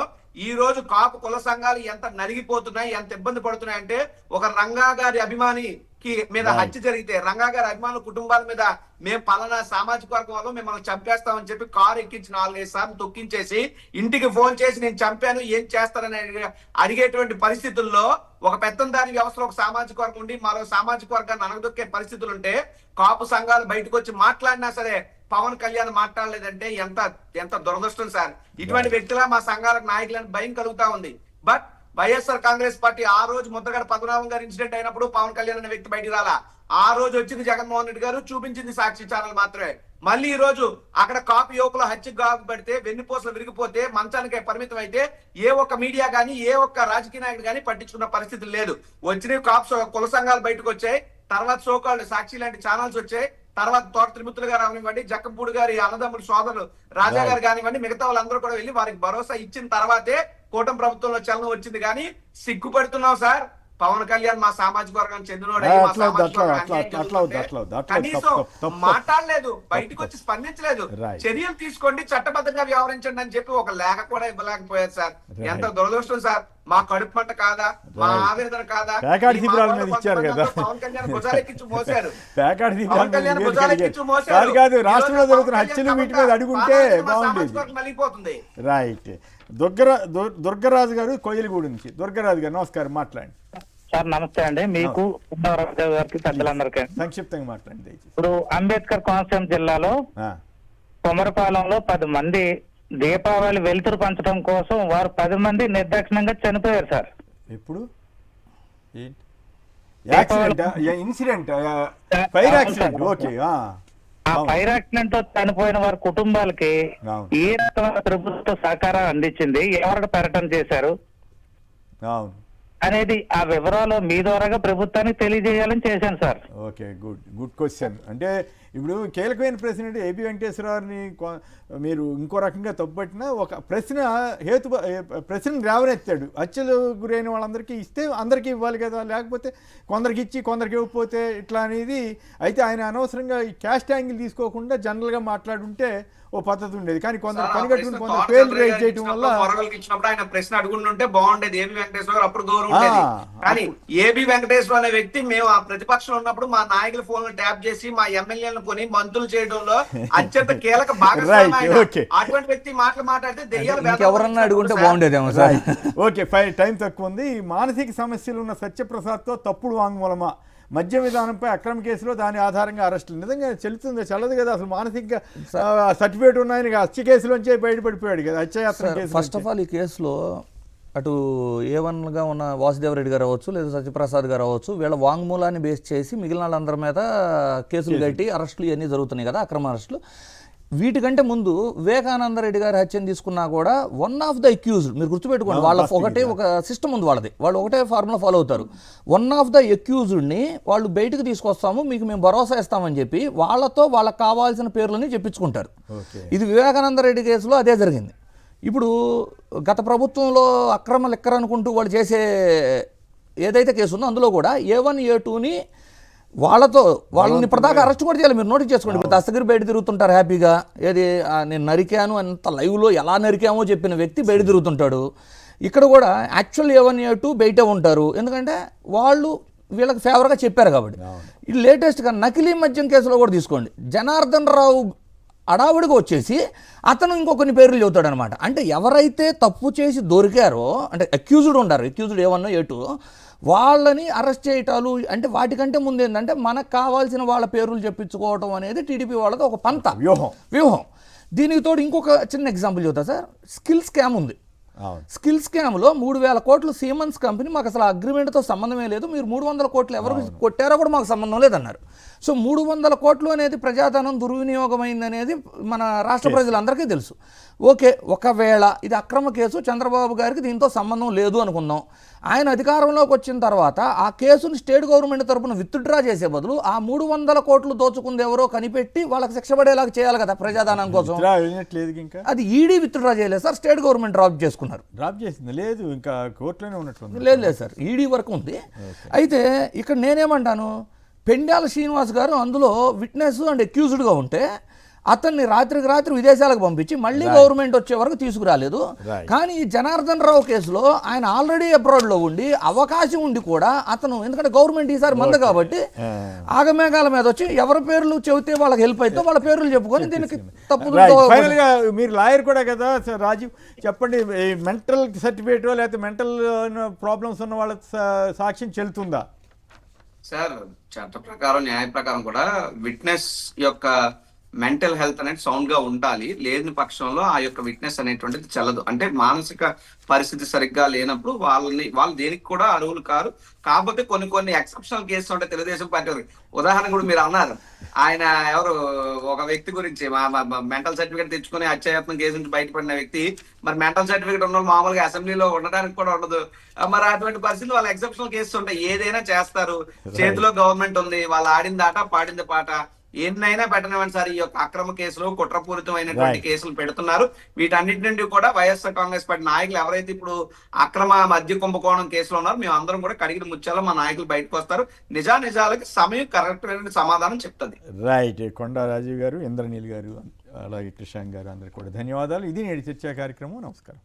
ఈ రోజు కాపు కుల సంఘాలు ఎంత నలిగిపోతున్నాయి, ఎంత ఇబ్బంది పడుతున్నాయంటే ఒక రంగా గారి అభిమానికి మీద హత్య జరిగితే రంగా గారి అభిమానుల కుటుంబాల మీద మేము పలానా సామాజిక వర్గం వల్ల మిమ్మల్ని చంపేస్తామని చెప్పి కారు ఎక్కించి 4-5 సార్లు తొక్కించేసి ఇంటికి ఫోన్ చేసి నేను చంపాను ఏం చేస్తారని అడిగేటువంటి పరిస్థితుల్లో ఒక పెత్తందారి వ్యవస్థలో ఒక సామాజిక వర్గం ఉండి మరో సామాజిక వర్గాన్ని అనగదొక్కే పరిస్థితులు ఉంటే కాపు సంఘాలు బయటకు వచ్చి మాట్లాడినా సరే పవన్ కళ్యాణ్ మాట్లాడలేదంటే ఎంత దురదృష్టం సార్. ఇటువంటి వ్యక్తుల మా సంఘాలకు నాయకులని భయం కలుగుతా ఉంది. బట్ వైఎస్ఆర్ కాంగ్రెస్ పార్టీ ఆ రోజు ముద్రగడ పద్మనాభం గారు ఇన్సిడెంట్ అయినప్పుడు పవన్ కళ్యాణ్ అనే వ్యక్తి బయటికి రాలా. ఆ రోజు వచ్చింది జగన్మోహన్ రెడ్డి గారు, చూపించింది సాక్షి ఛానల్ మాత్రమే. మళ్ళీ ఈ రోజు అక్కడ కాపు యువకుల హత్యకు గాయపడితే వెన్నుపూసలు విరిగిపోతే మంచానికే పరిమితం అయితే ఏ ఒక్క మీడియా గానీ ఏ ఒక్క రాజకీయ నాయకుడు గానీ పట్టించుకున్న పరిస్థితి లేదు. వచ్చినవి కాపు కుల సంఘాలు బయటకు వచ్చాయి, తర్వాత సోకాళ్ళు సాక్షి లాంటి ఛానల్స్ వచ్చాయి, తర్వాత తోట త్రిమూర్తులు గారు కానివ్వండి, జక్కంపూడి గారి అన్నదమ్ముడు సోదరులు రాజా గారు కానివ్వండి, మిగతా వాళ్ళందరూ కూడా వెళ్ళి వారికి భరోసా ఇచ్చిన తర్వాతే కూటమి ప్రభుత్వంలో చలనం వచ్చింది. కానీ సిగ్గుపడుతున్నాం సార్. పవన్ కళ్యాణ్ మా సామాజిక వర్గానికి చెందినోడే, కనీసం మాట్లాడలేదు, బయటకు వచ్చి స్పందించలేదు. చర్యలు తీసుకోండి, చట్టబద్ధంగా వ్యవహరించండి అని చెప్పి ఒక లేఖ కూడా ఇవ్వలేకపోయారు సార్. ఎంత దురదృష్టం సార్. మా కడుపు మంట కాదా, మా ఆవేదన కాదా? పవన్ కళ్యాణ్ భుజాలెక్కించి మోసారు, పవన్ కళ్యాణ్ భుజాలెక్కించి మోసారు. రాష్ట్రంలో జరుగుతున్న హత్యలు వీటి మీద అడుగుంటే బాగుండేది. మళ్ళీపోతుంది. రైట్. దుర్గరాజు గారు కోయిలగూడు నుంచి. దుర్గరాజు గారు నమస్కారం, మాట్లాడండి సార్. నమస్తే అండి, మీకు గారికి పెద్దలందరికీ. సంక్షిప్తంగా మాట్లాడండి. ఇప్పుడు అంబేద్కర్ కోనసీమ జిల్లాలో కొమరపాలెంలో 10 మంది దీపావళి వెలుతురు పంచడం కోసం వారు 10 మంది నిర్దాక్షిణ్యంగా చనిపోయారు సార్. ఎప్పుడు ఇన్సిడెంట్? Fire accident. ఓకే. ఆ ఫైర్ యాక్సిడెంట్ తో చనిపోయిన వారి కుటుంబాలకి ఏ రకమైన ప్రభుత్వ సహకారం అందించింది, ఎవరు ప్రకటన చేశారు అనేది ఆ వివరాలు మీ ద్వారాగా ప్రభుత్వానికి తెలియజేయాలని చేశాను సార్. Okay, good question. అంటే ఇప్పుడు కీలకమైన ప్రశ్న అంటే ఏబి వెంకటేశ్వరరావుని మీరు ఇంకో రకంగా తప్పుపట్టినా ఒక ప్రశ్న లేవనెత్తాడు. హత్యలు గురైన వాళ్ళందరికీ ఇస్తే అందరికీ ఇవ్వాలి కదా, లేకపోతే కొందరికి ఇచ్చి కొందరికి ఇవ్వకపోతే ఇట్లా అనేది. అయితే ఆయన అనవసరంగా ఈ క్యాస్ట్ యాంగిల్ తీసుకోకుండా జనరల్గా మాట్లాడుంటే ఓ పద్ధతి ఉండేది. కానీ కొందరు పనిగట్టుకుని కొందరు పేర్లు రైజ్ చేయడం వల్ల ఇచ్చినప్పుడు ఆయన ప్రశ్న అడుగుంటే బాగుండేది ఏబి వెంకటేశ్వర గారు, అప్పుడు గౌరవం ఉండేది. కానీ ఏబి వెంకటేశ్వర అనే వ్యక్తి మేము ఆ ప్రతిపక్షంలో ఉన్నప్పుడు మా నాయకుల ఫోన్ ట్యాప్ చేసి మా ఎమ్మెల్యేలను కొని మంత్రులు చేయడంలో అత్యంత కీలక భాగస్వామి ఆయన. అటువంటి వ్యక్తి మాట్లాడితే దెయ్యాలు ఎవరన్నా అడుగుంటే బాగుండేదేమో సార్. ఓకే, టైం తక్కువ ఉంది. మానసిక సమస్యలు ఉన్న సత్యప్రసాద్తో తప్పుడు వాంగ్మూలమా, మద్య విధానంపై అక్రమ కేసులో దాని ఆధారంగా అరెస్టులు, నిజంగా చెల్లుతుంది చల్లదు కదా అసలు. మానసిక సర్టిఫికేట్ ఉన్నాయని హత్య కేసులోంచే బయటపడిపోయాడు కదా, హత్యాయత్నం కేసు. ఫస్ట్ ఆఫ్ ఆల్ ఈ కేసులో అటు A1గా ఉన్న వాసుదేవరెడ్డి గారు అవ్వచ్చు లేదా సత్యప్రసాద్ గారు అవ్వచ్చు, వీళ్ళ వాంగ్మూలాన్ని బేస్ చేసి మిగిలిన వాళ్ళందరి మీద కేసులు కట్టి అరెస్టులు ఇవన్నీ జరుగుతున్నాయి కదా, అక్రమ అరెస్టులు. వీటికంటే ముందు వివేకానందరెడ్డి గారి హత్యను తీసుకున్నా కూడా వన్ ఆఫ్ ద అక్యూజ్డ్, మీరు గుర్తుపెట్టుకోండి, వాళ్ళ ఒకటే ఒక సిస్టమ్ ఉంది వాళ్ళది, వాళ్ళు ఒకటే ఫార్ములా ఫాలో అవుతారు. వన్ ఆఫ్ ద అక్యూజ్డ్ని వాళ్ళు బయటకు తీసుకొస్తాము, మీకు మేము భరోసా ఇస్తామని చెప్పి వాళ్ళతో వాళ్ళకి కావాల్సిన పేర్లని చెప్పించుకుంటారు. ఇది వివేకానందరెడ్డి కేసులో అదే జరిగింది. ఇప్పుడు గత ప్రభుత్వంలో అక్రమ లెక్కర్ అనుకుంటూ వాళ్ళు చేసే ఏదైతే కేసు ఉందో అందులో కూడా A1 A2ని వాళ్ళని ఇప్పటిదాకా అరెస్ట్ కూడా చేయాలి. మీరు నోటీస్ చేసుకోండి. ఇప్పుడు దస్తగిరి బయట తిరుగుతుంటారు హ్యాపీగా, ఏది నేను నరికాను అంత లైవ్లో ఎలా నరికామో చెప్పిన వ్యక్తి బయట తిరుగుతుంటాడు. ఇక్కడ కూడా యాక్చువల్ A1 A2 బయటే ఉంటారు, ఎందుకంటే వాళ్ళు వీళ్ళకి ఫేవర్గా చెప్పారు కాబట్టి. ఇది లేటెస్ట్గా నకిలీ మద్యం కేసులో కూడా తీసుకోండి, జనార్దన్ రావు అడావుడిగా వచ్చేసి అతను ఇంకో కొన్ని పేర్లు చెబుతాడు అనమాట. అంటే ఎవరైతే తప్పు చేసి దొరికారో, అంటే అక్యూజ్డ్ ఉంటారు, అక్యూజ్డ్ A1 A2, వాళ్ళని అరెస్ట్ చేయటాలు, అంటే వాటికంటే ముందు ఏంటంటే మనకు కావాల్సిన వాళ్ళ పేర్లు చెప్పించుకోవడం అనేది టీడీపీ వాళ్ళతో ఒక పంత వ్యూహం. దీనికి తోడు ఇంకొక చిన్న ఎగ్జాంపుల్ చెబుతా సార్. స్కిల్ స్కామ్ ఉంది. స్కిల్ స్కామ్లో 3,000 కోట్లు సీమన్స్ కంపెనీ మాకు అసలు అగ్రిమెంట్తో సంబంధమే లేదు, మీరు 300 కోట్లు ఎవరు కొట్టారో కూడా మాకు సంబంధం లేదన్నారు. సో 300 కోట్లు అనేది ప్రజాధనం దుర్వినియోగమైంది అనేది మన రాష్ట్ర ప్రజలందరికీ తెలుసు. ఓకే, ఒకవేళ ఇది అక్రమ కేసు, చంద్రబాబు గారికి దీంతో సంబంధం లేదు అనుకుందాం. ఆయన అధికారంలోకి వచ్చిన తర్వాత ఆ కేసును స్టేట్ గవర్నమెంట్ తరఫున విత్డ్రా చేసే బదులు ఆ 300 కోట్లు దోచుకుంది ఎవరో కనిపెట్టి వాళ్ళకి శిక్ష పడేలాగా చేయాలి కదా ప్రజాధనం కోసం. అది ఈడీ విత్డ్రా చేయలేదు సార్, స్టేట్ గవర్నమెంట్ డ్రాప్ చేసింది లేదు, ఇంకా కోర్టులోనే ఉన్నట్టు లేదు సార్, ఈడీ వరకు ఉంది. అయితే ఇక్కడ నేనేమంటాను, పెండ్యాల శ్రీనివాస్ గారు అందులో విట్నెస్ అండ్ అక్యూజ్డ్గా ఉంటే అతన్ని రాత్రికి రాత్రి విదేశాలకు పంపించి మళ్ళీ గవర్నమెంట్ వచ్చే వరకు తీసుకురాలేదు. కానీ ఈ జనార్దన్ రావు కేసులో ఆయన ఆల్రెడీ అబ్రాడ్లో ఉండి అవకాశం ఉండి కూడా అతను, ఎందుకంటే గవర్నమెంట్ ఈసారి మంద కాబట్టి ఆగమేఘాల మీద వచ్చి ఎవరి పేర్లు చెబితే వాళ్ళకి హెల్ప్ అయితే వాళ్ళ పేర్లు చెప్పుకొని దీనికి తప్పు. ఫైనల్ గా మీరు లాయర్ కూడా కదా సార్ రాజీవ్, చెప్పండి, మెంటల్ సర్టిఫికేట్ లేకపోతే మెంటల్ ప్రాబ్లమ్స్ ఉన్న వాళ్ళ సాక్ష్యం చెల్లుతుందా? సార్ చట్ట ప్రకారం న్యాయ ప్రకారం కూడా విట్నెస్ యొక్క మెంటల్ హెల్త్ అనేది సౌండ్ గా ఉండాలి, లేని పక్షంలో ఆ యొక్క విట్నెస్ అనేటువంటిది చెల్లదు. అంటే మానసిక పరిస్థితి సరిగ్గా లేనప్పుడు వాళ్ళు దేనికి కూడా అర్హులు కారు. కాకపోతే కొన్ని ఎక్సెప్షనల్ కేసులు ఉంటాయి తెలుగుదేశం పార్టీ. ఉదాహరణ కూడా మీరు అన్నారు, ఆయన ఎవరు ఒక వ్యక్తి గురించి మెంటల్ సర్టిఫికేట్ తెచ్చుకుని హత్యాయత్నం కేసు నుంచి బయటపడిన వ్యక్తి, మరి మెంటల్ సర్టిఫికేట్ ఉన్న మామూలుగా అసెంబ్లీలో ఉండడానికి కూడా ఉండదు. మరి అటువంటి పరిస్థితులు వాళ్ళ ఎక్సెప్షనల్ కేసులు ఉంటాయి, ఏదైనా చేస్తారు. చేతిలో గవర్నమెంట్ ఉంది, వాళ్ళు ఆడింది ఆట పాడింది పాట, ఎన్నైనా పెట్టనివ్వండి సార్. ఈ యొక్క అక్రమ కేసులు, కుట్రపూరితమైనటువంటి కేసులు పెడుతున్నారు. వీటన్నిటి నుండి కూడా వైఎస్ఆర్ కాంగ్రెస్ పార్టీ నాయకులు ఎవరైతే ఇప్పుడు అక్రమ మద్య కుంభకోణం కేసులో ఉన్నారో, మేము అందరం కూడా కడిగిన ముత్యాలో మా నాయకులు బయటకు వస్తారు. నిజానిజాలకి సమయం కరెక్ట్ అయిన సమాధానం చెప్తుంది. రైట్. కొండా రాజీవ్ గారు, ఇంద్రనీల్ గారు, అలాగే కృషాంక్ గారు, అందరికీ కూడా ధన్యవాదాలు. ఇది నేటి చర్చా కార్యక్రమం. నమస్కారం.